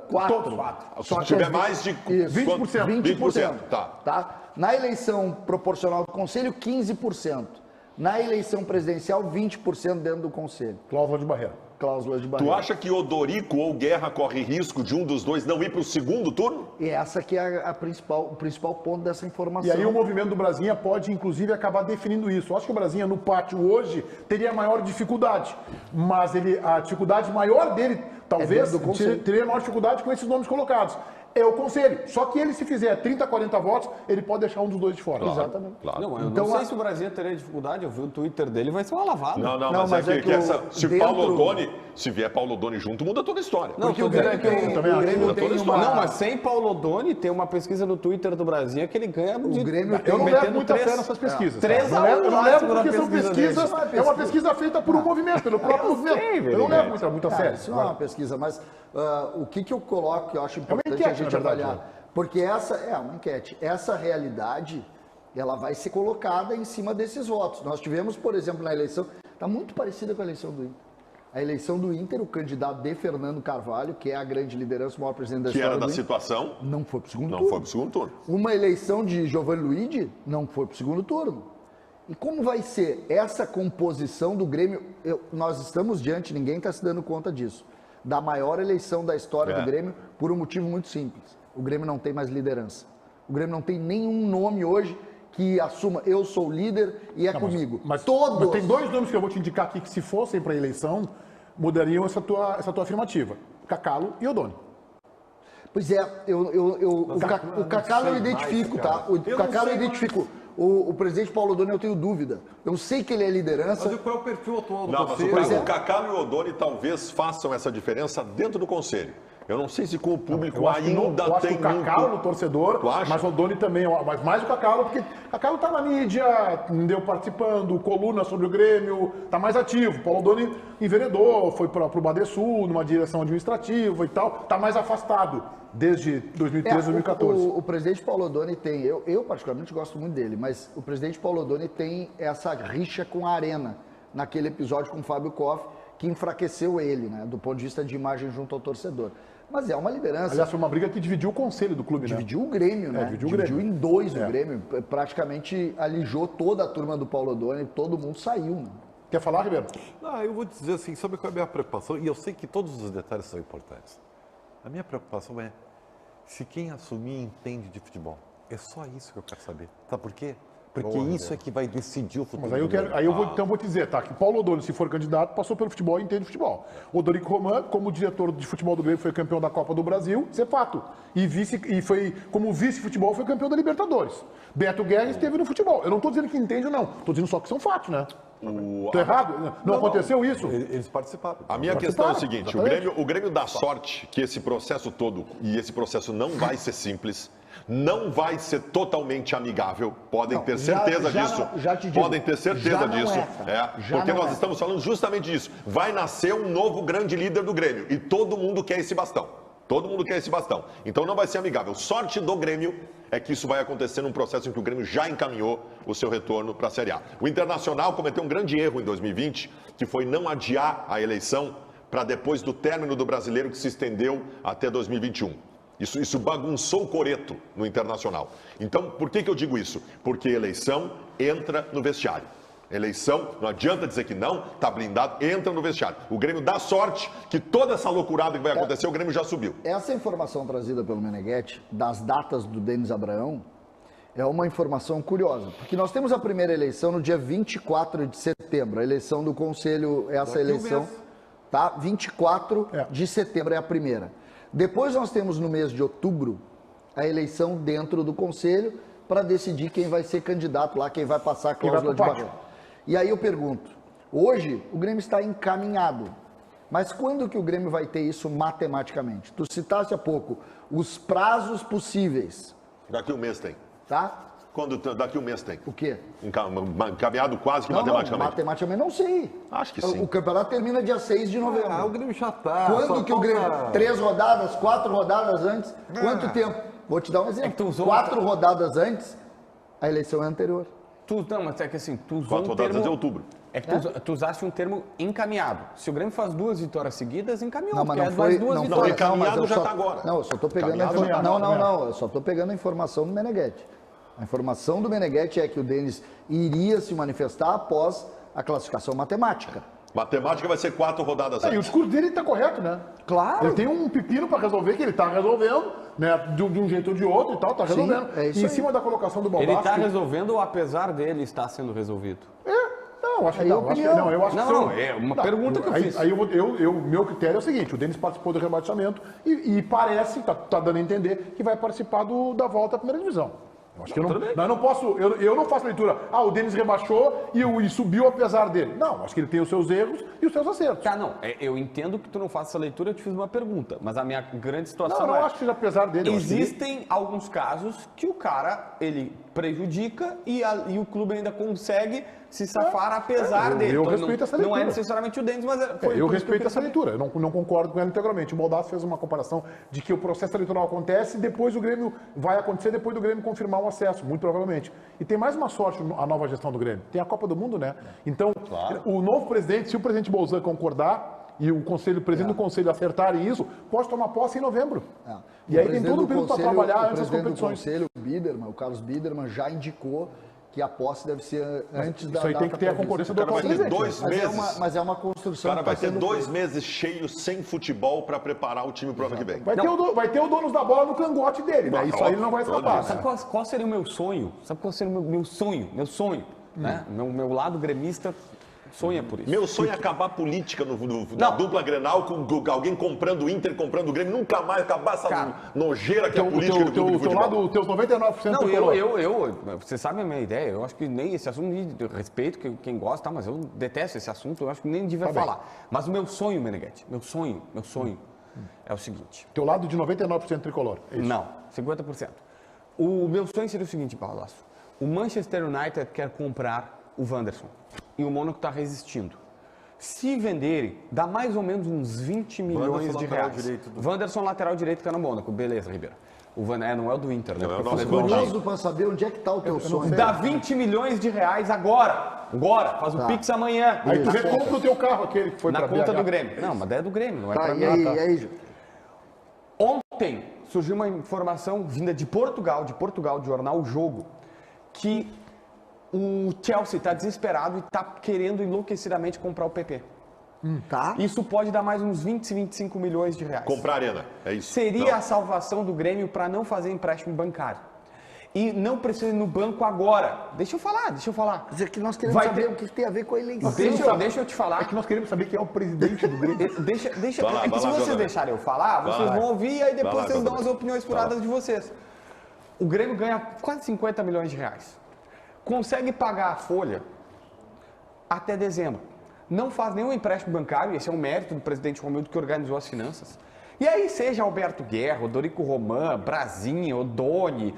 Speaker 3: 4.
Speaker 1: Todos 4.
Speaker 4: Se tiver mais de
Speaker 1: 20%.
Speaker 3: 20%.
Speaker 4: Tá.
Speaker 3: Na eleição proporcional do Conselho, 15%. Na eleição presidencial, 20% dentro do Conselho.
Speaker 1: Cláusula de barreira.
Speaker 3: Cláusula de
Speaker 4: Tu
Speaker 3: barreira.
Speaker 4: acha que Odorico ou Guerra corre risco de um dos dois não ir para o segundo turno?
Speaker 3: E essa que é o principal ponto dessa informação.
Speaker 1: E aí o movimento do Brasinha pode, inclusive, acabar definindo isso. Eu acho que o Brasinha, no pátio hoje, teria maior dificuldade. Mas a dificuldade maior dele, talvez, teria maior dificuldade com esses nomes colocados. É o Conselho. Só que ele, se fizer 30, 40 votos, ele pode deixar um dos dois de fora.
Speaker 4: Claro,
Speaker 3: Exatamente.
Speaker 4: Claro.
Speaker 6: Não, eu não sei se o Brasil teria dificuldade. Eu vi o Twitter dele, vai ser uma lavada.
Speaker 4: Não, mas é que se Paulo Odoni, se vier Paulo Odoni junto, muda toda a história.
Speaker 6: Não,
Speaker 3: Porque o Grêmio tem uma...
Speaker 6: Não, mas sem Paulo Odoni, tem uma pesquisa no Twitter do Brasil que ele ganha de...
Speaker 3: O Grêmio
Speaker 1: Eu não
Speaker 6: metendo
Speaker 1: levo muita fé
Speaker 6: 3
Speaker 1: nessas pesquisas.
Speaker 6: 3
Speaker 1: Eu
Speaker 6: a 1
Speaker 1: não levo
Speaker 6: na
Speaker 1: porque são
Speaker 6: pesquisa
Speaker 1: pesquisas.
Speaker 6: dele.
Speaker 1: É uma pesquisa feita por um movimento, pelo próprio movimento. Eu não levo muita fé.
Speaker 3: Isso não é uma pesquisa, mas o que eu coloco, que eu acho importante
Speaker 1: enquete,
Speaker 3: a gente
Speaker 1: na verdade,
Speaker 3: avaliar. Porque essa é uma enquete. Essa realidade, ela vai ser colocada em cima desses votos. Nós tivemos, por exemplo, na eleição, está muito parecida com a eleição do Inter. A eleição do Inter, o candidato de Fernando Carvalho, que é a grande liderança, o maior presidente da
Speaker 4: Que
Speaker 3: história
Speaker 4: era da
Speaker 3: do Inter,
Speaker 4: situação,
Speaker 3: não foi para o segundo
Speaker 4: não
Speaker 3: turno.
Speaker 4: foi para o segundo turno.
Speaker 3: Uma eleição de Giovanni Luigi não foi para o segundo turno. E como vai ser essa composição do Grêmio? Nós estamos diante, ninguém está se dando conta disso, da maior eleição da história do Grêmio, por um motivo muito simples. O Grêmio não tem mais liderança. O Grêmio não tem nenhum nome hoje que assuma, eu sou líder e é comigo.
Speaker 1: Mas
Speaker 3: Todos.
Speaker 1: tem 2 nomes que eu vou te indicar aqui que, se fossem para a eleição, mudariam essa tua afirmativa. Cacalo e Odoni.
Speaker 3: Pois é, o Cacalo eu identifico, tá? O Cacalo eu identifico. O presidente Paulo Odoni eu tenho dúvida. Eu sei que ele é liderança.
Speaker 5: Mas qual é o perfil atual do
Speaker 4: Não, mas
Speaker 5: Conselho?
Speaker 4: o Cacalo e o Odoni talvez façam essa diferença dentro do Conselho. Eu não sei se com o público ainda
Speaker 1: eu acho
Speaker 4: tem
Speaker 1: que o Cacalo, no torcedor,
Speaker 4: Tu acha?
Speaker 1: mas o Odoni também, mas mais o Cacalo, porque o Cacalo tá na mídia, deu participando, coluna sobre o Grêmio, tá mais ativo. Paulo Odoni enveredou, foi para o Badesul, numa direção administrativa e tal, tá mais afastado desde 2013, 2014.
Speaker 3: O presidente Paulo Odoni tem, eu particularmente gosto muito dele, mas o presidente Paulo Odoni tem essa rixa com a Arena, naquele episódio com o Fábio Koff, que enfraqueceu ele, né? Do ponto de vista de imagem junto ao torcedor. Mas é uma liderança.
Speaker 1: Aliás, foi uma briga que dividiu o conselho do clube,
Speaker 3: Dividiu o Grêmio, né?
Speaker 1: dividiu
Speaker 3: em dois o Grêmio. Praticamente alijou toda a turma do Paulo Odoni, todo mundo saiu, né?
Speaker 1: Quer falar, Ribeiro?
Speaker 5: Não, eu vou dizer assim, sabe qual é a minha preocupação? E eu sei que todos os detalhes são importantes. A minha preocupação é se quem assumir entende de futebol. É só isso que eu quero saber. Sabe por quê? Porque isso é que vai decidir o futuro.
Speaker 1: Mas aí eu quero, então eu vou te dizer, tá? Que Paulo Odoni, se for candidato, passou pelo futebol e entende futebol. O Dorico Roman, como diretor de futebol do Grêmio, foi campeão da Copa do Brasil, isso é fato. E foi, como vice-futebol, foi campeão da Libertadores. Beto Guerra esteve no futebol. Eu não estou dizendo que entende, não. Estou dizendo só que são fatos, né? Estou errado? Não aconteceu isso?
Speaker 5: Eles participaram.
Speaker 4: A minha questão é o seguinte, o Grêmio dá sorte que esse processo todo, e esse processo não vai ser simples, não vai ser totalmente amigável, podem ter certeza disso. Podem ter certeza disso. Porque nós estamos falando justamente disso. Vai nascer um novo grande líder do Grêmio e todo mundo quer esse bastão. Todo mundo quer esse bastão. Então não vai ser amigável. Sorte do Grêmio é que isso vai acontecer num processo em que o Grêmio já encaminhou o seu retorno para a Série A. O Internacional cometeu um grande erro em 2020, que foi não adiar a eleição para depois do término do Brasileiro, que se estendeu até 2021. Isso bagunçou o coreto no Internacional. Então, por que eu digo isso? Porque eleição entra no vestiário. Eleição, não adianta dizer que não, tá blindado, entra no vestiário. O Grêmio dá sorte que toda essa loucurada que vai acontecer, o Grêmio já subiu.
Speaker 3: Essa informação trazida pelo Meneghetti, das datas do Denis Abraão, é uma informação curiosa, porque nós temos a primeira eleição no dia 24 de setembro, a eleição do Conselho, eleição, tá? 24 de setembro é a primeira. Depois nós temos no mês de outubro a eleição dentro do Conselho para decidir quem vai ser candidato lá, quem vai passar a cláusula de barreira. E aí eu pergunto, hoje o Grêmio está encaminhado, mas quando que o Grêmio vai ter isso matematicamente? Tu citaste há pouco os prazos possíveis.
Speaker 4: Daqui um mês tem.
Speaker 3: Tá?
Speaker 4: Daqui um mês tem.
Speaker 3: O quê?
Speaker 4: Encaminhado quase que matematicamente.
Speaker 3: Não, matematicamente não sei.
Speaker 4: Acho que sim.
Speaker 3: O campeonato termina dia 6 de novembro.
Speaker 5: O Grêmio já tá.
Speaker 3: Quando que o Grêmio... 3 rodadas, 4 rodadas antes? Quanto tempo? Vou te dar um exemplo. 4 rodadas antes, a eleição é anterior.
Speaker 6: Não, mas é que assim, tu usou
Speaker 4: 4 rodadas antes é outubro.
Speaker 6: É que tu usaste um termo encaminhado. Se o Grêmio faz 2 vitórias seguidas, encaminhou.
Speaker 3: Não, mas não foi...
Speaker 6: Não,
Speaker 4: encaminhado já está agora.
Speaker 3: Não, eu só estou pegando a informação. Não. Eu só estou pegando a informação do Meneghetti. A informação do Meneghetti é que o Denis iria se manifestar após a classificação matemática.
Speaker 4: Matemática vai ser 4 rodadas antes.
Speaker 1: E o discurso dele está correto, né?
Speaker 3: Claro.
Speaker 1: Ele tem um pepino para resolver, que ele está resolvendo, né? De um jeito ou de outro e tal, está resolvendo.
Speaker 3: É isso
Speaker 1: e em
Speaker 3: aí.
Speaker 1: cima da colocação do Baldassi...
Speaker 6: Ele está resolvendo ou apesar dele está sendo resolvido?
Speaker 1: Não, acho que não. Eu acho que
Speaker 6: não, é uma pergunta que eu fiz.
Speaker 1: Aí meu critério é o seguinte, o Denis participou do rebaixamento e parece, tá dando a entender, que vai participar da volta à primeira divisão. Eu acho que eu não faço leitura. O Denis rebaixou e subiu apesar dele. Não, acho que ele tem os seus erros e os seus acertos.
Speaker 6: Tá, não. Eu entendo que tu não faça essa leitura, eu te fiz uma pergunta. Mas a minha grande situação
Speaker 1: não acho que seja apesar dele.
Speaker 6: Existem alguns casos que o cara, ele prejudica e o clube ainda consegue se safar apesar dele.
Speaker 1: Eu respeito essa leitura.
Speaker 6: Não é necessariamente o Denis, mas foi
Speaker 1: eu respeito essa leitura. Eu não concordo com ela integralmente. O Baldassi fez uma comparação de que o processo eleitoral acontece e depois o Grêmio vai acontecer depois do Grêmio confirmar o acesso, muito provavelmente. E tem mais uma sorte a nova gestão do Grêmio. Tem a Copa do Mundo, né? Então, o novo presidente, se o presidente Bolzan concordar e o presidente do conselho acertarem isso, pode tomar posse em novembro. E aí tem todo o período para trabalhar antes das competições.
Speaker 3: O presidente do conselho, o Carlos Biderman, já indicou que a posse deve ser antes da
Speaker 1: data. Isso aí tem que ter a concorrência do atual presidente.
Speaker 4: 2 meses.
Speaker 3: Mas é uma construção.
Speaker 4: O cara vai ter 2 meses cheios sem futebol para preparar o time pro ano que vem.
Speaker 1: Vai ter o dono da bola no cangote dele, né? Isso aí ele não vai escapar.
Speaker 6: Sabe qual seria o meu sonho? Sabe qual seria o meu sonho? Meu sonho, né? Meu lado gremista sonha por isso.
Speaker 4: Meu sonho é acabar a política na dupla Grenal, com alguém comprando o Inter, comprando o Grêmio, nunca mais acabar essa nojeira que é a política do clube de futebol.
Speaker 1: Teus 99%
Speaker 6: não, você sabe a minha ideia, eu acho que nem esse assunto, de respeito, quem gosta, tá, mas eu detesto esse assunto, eu acho que nem devia falar. Mas o meu sonho, Meneghetti, meu sonho é o seguinte.
Speaker 1: Teu lado de 99% tricolor, é isso?
Speaker 6: Não, 50%. O meu sonho seria o seguinte, Paulasso, o Manchester United quer comprar o Wanderson. E o Mônaco está resistindo. Se venderem, dá mais ou menos uns 20 milhões de reais. Wanderson, lateral direito, que está no Mônaco. Beleza, Ribeiro. Não é o do Inter, né?
Speaker 3: Curioso para saber onde é que está o teu sonho.
Speaker 6: Dá 20 milhões de reais agora. agora, faz o Pix amanhã.
Speaker 1: Aí tu recompra o teu carro, aquele que foi
Speaker 6: Na
Speaker 1: pra
Speaker 6: conta
Speaker 1: BH.
Speaker 6: do Grêmio. Não, mas é do Grêmio, não é
Speaker 3: Tá,
Speaker 6: pra
Speaker 3: e
Speaker 6: mim.
Speaker 3: aí, Jô?
Speaker 6: Ontem surgiu uma informação vinda de Portugal, do jornal O Jogo, que o Chelsea está desesperado e está querendo enlouquecidamente comprar o PP.
Speaker 3: Tá.
Speaker 6: Isso pode dar mais uns 20, 25 milhões de reais.
Speaker 4: Comprar arena, é isso.
Speaker 6: Seria
Speaker 4: Não.
Speaker 6: a salvação do Grêmio para não fazer empréstimo bancário. E não precisa ir no banco agora. Deixa eu falar.
Speaker 3: Mas é que nós queremos
Speaker 6: Vai
Speaker 3: saber
Speaker 6: ter-
Speaker 3: o que tem a ver com a eleição.
Speaker 6: Deixa eu te falar.
Speaker 1: É que nós queremos saber quem é o presidente do Grêmio.
Speaker 6: Deixa,
Speaker 4: Vai lá,
Speaker 6: é que
Speaker 4: vai
Speaker 6: se
Speaker 4: lá,
Speaker 6: vocês
Speaker 4: JB.
Speaker 6: deixarem eu falar,
Speaker 4: Vai
Speaker 6: vocês
Speaker 4: lá.
Speaker 6: vão ouvir e aí depois
Speaker 4: Vai lá,
Speaker 6: vocês dão
Speaker 4: JB.
Speaker 6: as opiniões furadas de vocês. O Grêmio ganha quase 50 milhões de reais. Consegue pagar a folha até dezembro. Não faz nenhum empréstimo bancário, esse é um mérito do presidente Romildo que organizou as finanças. E aí, seja Alberto Guerra, Dorico Roman, Brasinha, Odoni,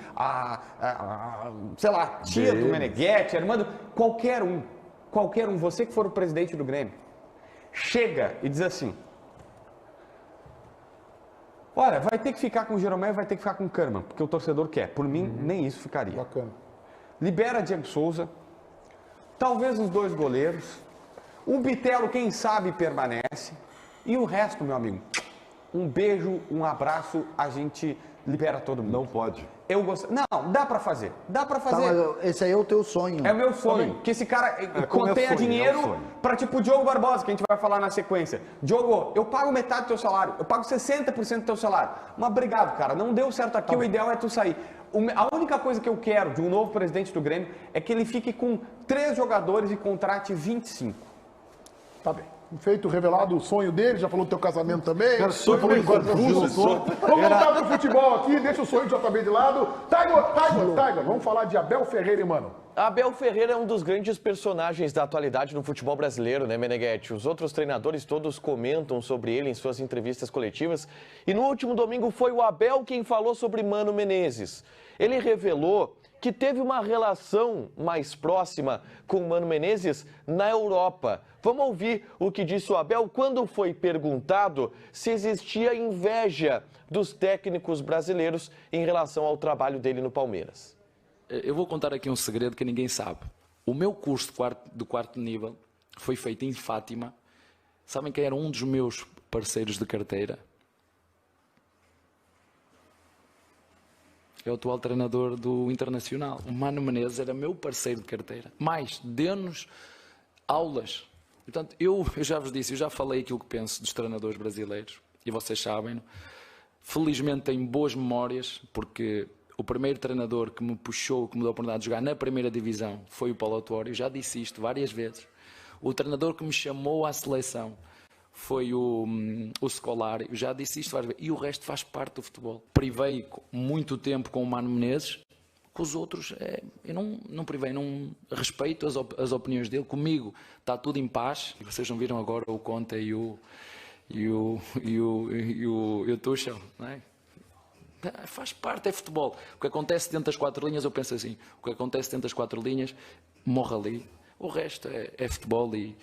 Speaker 6: sei lá, tia do Meneghetti, Armando, qualquer um, você que for o presidente do Grêmio, chega e diz assim: olha, vai ter que ficar com o Jeromel, vai ter que ficar com o Kahneman, porque o torcedor quer. Por mim, nem isso ficaria.
Speaker 1: Bacana.
Speaker 6: Libera Diego Souza, talvez os 2 goleiros, o Bitelo, quem sabe, permanece, e o resto, meu amigo, um beijo, um abraço, a gente libera todo mundo.
Speaker 5: Não pode.
Speaker 6: Eu gosto. Não, dá pra fazer. Dá pra
Speaker 3: Tá,
Speaker 6: fazer.
Speaker 3: mas esse aí é o teu sonho.
Speaker 6: É o meu sonho, que esse cara
Speaker 5: como é o
Speaker 6: contenha
Speaker 5: sonho,
Speaker 6: dinheiro
Speaker 5: é o sonho.
Speaker 6: pra tipo o Diogo Barbosa, que a gente vai falar na sequência. Diogo, eu pago metade do teu salário, eu pago 60% do teu salário. Mas obrigado, cara, não deu certo aqui, o ideal é tu sair. A única coisa que eu quero de um novo presidente do Grêmio é que ele fique com 3 jogadores e contrate 25.
Speaker 1: Tá bem. Feito, revelado o sonho dele, já falou do teu casamento também.
Speaker 5: Cara,
Speaker 1: Já falou de quantos russos. Vamos voltar pro futebol aqui, deixa o sonho do JB de lado. Tiger, vamos falar de Abel Ferreira e Mano.
Speaker 2: Abel Ferreira é um dos grandes personagens da atualidade no futebol brasileiro, né, Meneghetti? Os outros treinadores todos comentam sobre ele em suas entrevistas coletivas. E no último domingo foi o Abel quem falou sobre Mano Menezes. Ele revelou que teve uma relação mais próxima com o Mano Menezes na Europa. Vamos ouvir o que disse o Abel quando foi perguntado se existia inveja dos técnicos brasileiros em relação ao trabalho dele no Palmeiras.
Speaker 7: Eu vou contar aqui um segredo que ninguém sabe. O meu curso do quarto nível foi feito em Fátima. Sabem quem era um dos meus parceiros de carteira? É o atual treinador do Internacional. O Mano Menezes era meu parceiro de carteira. Mais, deu-nos aulas. Portanto, eu já vos disse, eu já falei aquilo que penso dos treinadores brasileiros. E vocês sabem. Felizmente tenho boas memórias, porque o primeiro treinador que me puxou, que me deu a oportunidade de jogar na primeira divisão foi o Paulo Autuori. Eu já disse isto várias vezes. O treinador que me chamou à seleção foi o Scolari. Eu já disse isto várias vezes. E o resto faz parte do futebol. Privei muito tempo com o Mano Menezes. Com os outros, eu não privei, não respeito as opiniões dele. Comigo está tudo em paz. E vocês não viram agora o Conte e o Tuchel, não é? Faz parte, é futebol. O que acontece dentro das 4 linhas, eu penso assim, o que acontece dentro das 4 linhas, morre ali. O resto é futebol e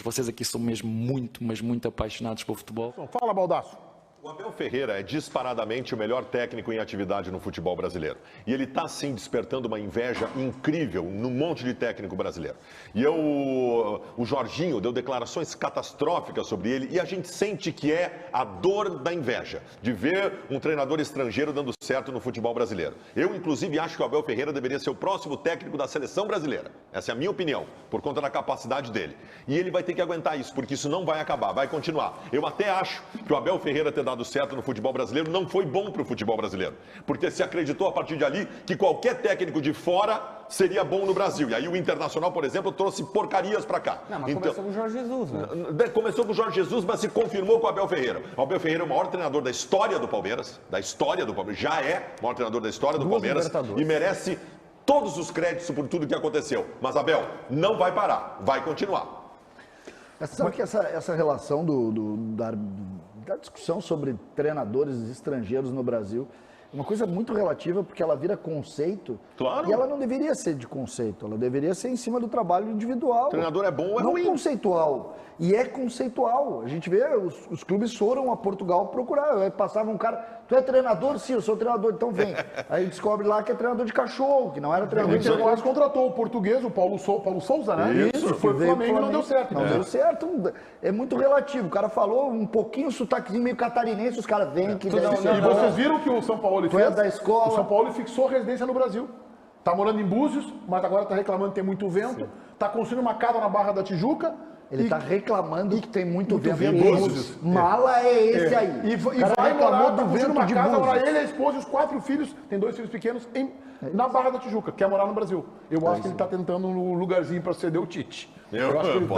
Speaker 7: vocês aqui são mesmo muito, mas muito apaixonados pelo futebol.
Speaker 1: Fala, Baldasso.
Speaker 4: O Abel Ferreira é disparadamente o melhor técnico em atividade no futebol brasileiro. E ele está, sim, despertando uma inveja incrível num monte de técnico brasileiro. E o Jorginho deu declarações catastróficas sobre ele e a gente sente que é a dor da inveja, de ver um treinador estrangeiro dando certo no futebol brasileiro. Eu, inclusive, acho que o Abel Ferreira deveria ser o próximo técnico da seleção brasileira. Essa é a minha opinião, por conta da capacidade dele. E ele vai ter que aguentar isso, porque isso não vai acabar, vai continuar. Eu até acho que o Abel Ferreira ter dado certo no futebol brasileiro não foi bom para o futebol brasileiro, porque se acreditou a partir de ali que qualquer técnico de fora seria bom no Brasil. E aí o Internacional, por exemplo, trouxe porcarias para cá.
Speaker 6: Não, mas começou com o Jorge Jesus, né?
Speaker 4: Começou com o Jorge Jesus, mas se confirmou com o Abel Ferreira. O Abel Ferreira é o maior treinador da história do Palmeiras, já é o maior treinador da história do Palmeiras e merece todos os créditos por tudo que aconteceu. Mas, Abel, não vai parar, vai continuar.
Speaker 3: Mas sabe que essa relação da discussão sobre treinadores estrangeiros no Brasil é uma coisa muito relativa, porque ela vira conceito.
Speaker 4: Claro.
Speaker 3: E ela não deveria ser de conceito, ela deveria ser em cima do trabalho individual.
Speaker 4: O treinador é bom ou é
Speaker 3: não
Speaker 4: ruim?
Speaker 3: Conceitual. E é conceitual. A gente vê, os clubes foram a Portugal procurar. Passava um cara, Tu é treinador? Sim, eu sou treinador, então vem. Aí descobre lá que é treinador de cachorro, que não era treinador
Speaker 1: Ele
Speaker 3: de cachorro.
Speaker 1: quase contratou o português, o Paulo Souza, né?
Speaker 3: Isso,
Speaker 1: foi pro
Speaker 3: veio
Speaker 1: Flamengo e não deu certo.
Speaker 3: Não deu certo, é muito relativo. O cara falou um pouquinho, sotaquezinho meio catarinense, os caras vêm que deve ser
Speaker 1: E
Speaker 3: bom.
Speaker 1: vocês viram que o São Paulo
Speaker 3: Tu
Speaker 1: fez?
Speaker 3: é da escola.
Speaker 1: O São Paulo fixou residência no Brasil. Tá morando em Búzios, mas agora tá reclamando que tem muito vento. Tá construindo uma casa na Barra da Tijuca.
Speaker 3: Ele tá reclamando que tem muito vento.
Speaker 1: vento em Búzios.
Speaker 3: Mala é esse aí.
Speaker 1: E
Speaker 3: O cara
Speaker 1: vai
Speaker 3: reclamou
Speaker 1: morar,
Speaker 3: do
Speaker 1: tá construindo
Speaker 3: vento
Speaker 1: uma
Speaker 3: de
Speaker 1: casa,
Speaker 3: Búzios.
Speaker 1: agora ele, a esposa e os 4 filhos, tem 2 filhos pequenos, na Barra da Tijuca, quer morar no Brasil. Eu acho que ele tá tentando um lugarzinho para ceder o Tite. Eu acho que ele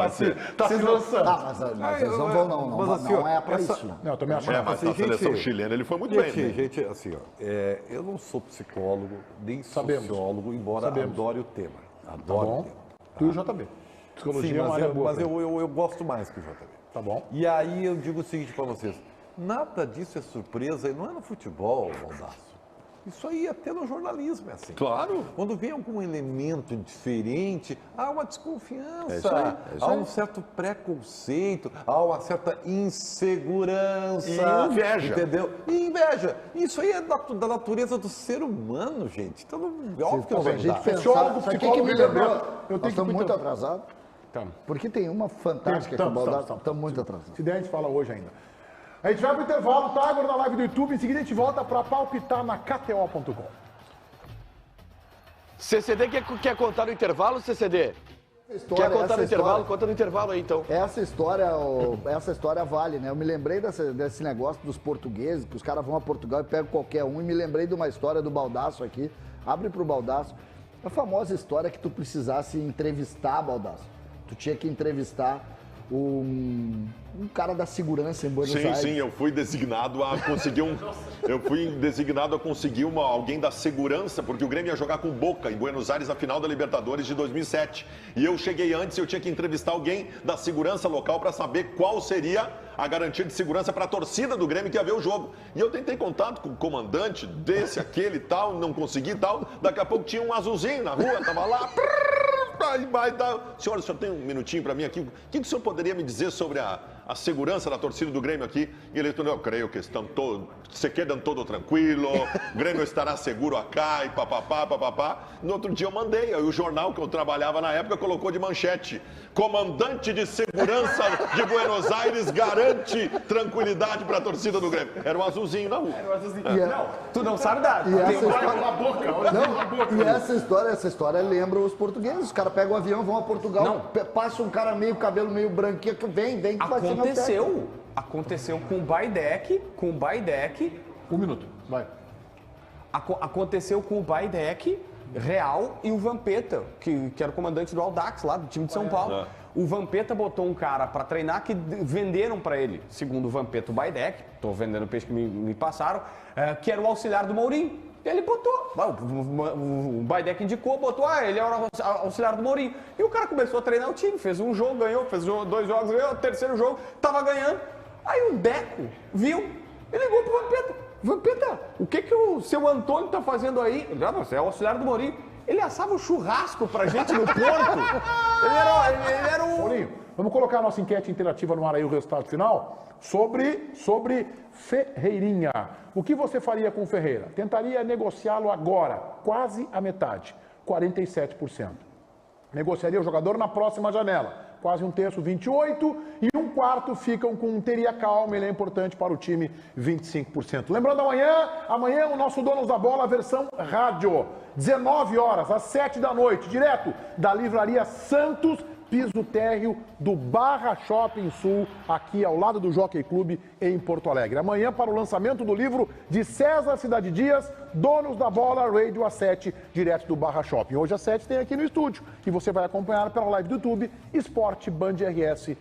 Speaker 1: tá se lançando.
Speaker 3: Mas eles não vão, não.
Speaker 5: Mas assim,
Speaker 3: Não
Speaker 5: ó,
Speaker 3: é pra
Speaker 5: essa-
Speaker 3: isso.
Speaker 1: Não, eu também acho.
Speaker 4: É, mas
Speaker 5: Assim,
Speaker 4: na seleção
Speaker 5: gente,
Speaker 4: chilena ele foi muito
Speaker 5: Gente,
Speaker 4: bem. Né?
Speaker 5: gente, assim, ó, eu não sou psicólogo, nem
Speaker 1: Sabemos.
Speaker 5: sociólogo, embora
Speaker 1: Sabemos.
Speaker 5: adore o tema.
Speaker 1: Tá
Speaker 5: Adoro o
Speaker 1: bom?
Speaker 5: tema.
Speaker 1: Tu e o JB. Psicologia
Speaker 5: Sim,
Speaker 1: é uma área boa.
Speaker 5: mas
Speaker 1: pra ele.
Speaker 5: eu gosto mais que o JB.
Speaker 1: Tá bom.
Speaker 5: E aí eu digo o seguinte para vocês, nada disso é surpresa, e não é no futebol, Baldasso. Isso aí até no jornalismo é assim.
Speaker 4: Claro.
Speaker 5: Quando vem algum elemento diferente, há uma desconfiança,
Speaker 4: isso aí.
Speaker 5: há um certo preconceito, há uma certa insegurança.
Speaker 4: E inveja.
Speaker 5: Entendeu? E inveja. Isso aí é da natureza do ser humano, gente. Então, óbvio que não
Speaker 3: Se
Speaker 5: vai
Speaker 3: a gente
Speaker 5: mudar.
Speaker 3: pensar,
Speaker 1: Sociólogo,
Speaker 3: sabe o que me
Speaker 1: psicólogo,
Speaker 3: lembrou?
Speaker 1: eu
Speaker 3: Nós
Speaker 1: tenho que
Speaker 3: estamos muito
Speaker 1: muito-
Speaker 3: atrasados. Porque tem uma fantástica que o Baldasso. Estamos muito atrasados.
Speaker 1: Se der, a gente fala hoje ainda. A gente vai pro intervalo, tá? Agora na live do YouTube. Em seguida, a gente volta pra palpitar na KTO.com.
Speaker 2: CCD quer contar no intervalo, CCD? Quer contar no intervalo? Conta no intervalo aí, então.
Speaker 3: Essa história vale, né? Eu me lembrei desse negócio dos portugueses, que os caras vão a Portugal e pegam qualquer um, e me lembrei de uma história do Baldasso aqui. Abre pro Baldasso. A famosa história que tu precisasse entrevistar, Baldasso. Tu tinha que entrevistar um cara da segurança em Buenos Aires.
Speaker 4: Sim, eu fui designado a conseguir alguém da segurança, porque o Grêmio ia jogar com o Boca em Buenos Aires na final da Libertadores de 2007. E eu cheguei antes e eu tinha que entrevistar alguém da segurança local para saber qual seria a garantia de segurança para a torcida do Grêmio que ia ver o jogo. E eu tentei contato com o comandante desse, aquele e tal, não consegui e tal. Daqui a pouco tinha um azulzinho na rua, tava lá. Senhor, o senhor tem um minutinho para mim aqui? O que o senhor poderia me dizer sobre a segurança da torcida do Grêmio aqui? E ele falou, eu creio que se quedam todo tranquilo, o Grêmio estará seguro acá e papapá, papapá. No outro dia eu mandei, aí o jornal que eu trabalhava na época colocou de manchete, comandante de segurança de Buenos Aires garante tranquilidade para a torcida do Grêmio. Era um azulzinho na rua.
Speaker 6: Não, tu não sabe dar.
Speaker 3: E essa história lembra os portugueses. Os caras pegam o avião, vão a Portugal, passa um cara meio cabelo meio branquinho, que vem que vai ser meu técnico.
Speaker 6: Aconteceu com o Baidec,
Speaker 1: Um minuto, vai.
Speaker 6: aconteceu com o Baidec, Real e o Vampeta, que era o comandante do Audax lá, do time de São Paulo. O Vampeta botou um cara pra treinar que venderam pra ele, segundo o Vampeta, o Baidec, tô vendendo peixe que me passaram, que era o auxiliar do Mourinho. Ele botou, o Baidec indicou, botou, ele era o auxiliar do Mourinho. E o cara começou a treinar o time, fez um jogo, ganhou, fez 2 jogos, ganhou, terceiro jogo, tava ganhando. Aí o Deco viu e ligou pro Vampeta. Vampeta, o que o seu Antônio tá fazendo aí? Ele, você é o auxiliar do Mourinho. Ele assava um churrasco pra gente no Porto. Ele era o...
Speaker 1: Paulinho, vamos colocar a nossa enquete interativa no ar aí, o resultado final, sobre Ferreirinha. O que você faria com o Ferreira? Tentaria negociá-lo agora, quase a metade, 47%. Negociaria o jogador na próxima janela, quase 1/3, 28%, e 1/4 ficam com teria calma, ele é importante para o time, 25%. Lembrando, amanhã o nosso Donos da Bola, versão rádio, 19 horas, às 7 da noite, direto da Livraria Santos, piso térreo do Barra Shopping Sul, aqui ao lado do Jockey Club, em Porto Alegre. Amanhã, para o lançamento do livro de César Cidade Dias, Donos da Bola, Radio às 7, direto do Barra Shopping. Hoje às 7 tem aqui no estúdio, e você vai acompanhar pela live do YouTube, Esporte Band RS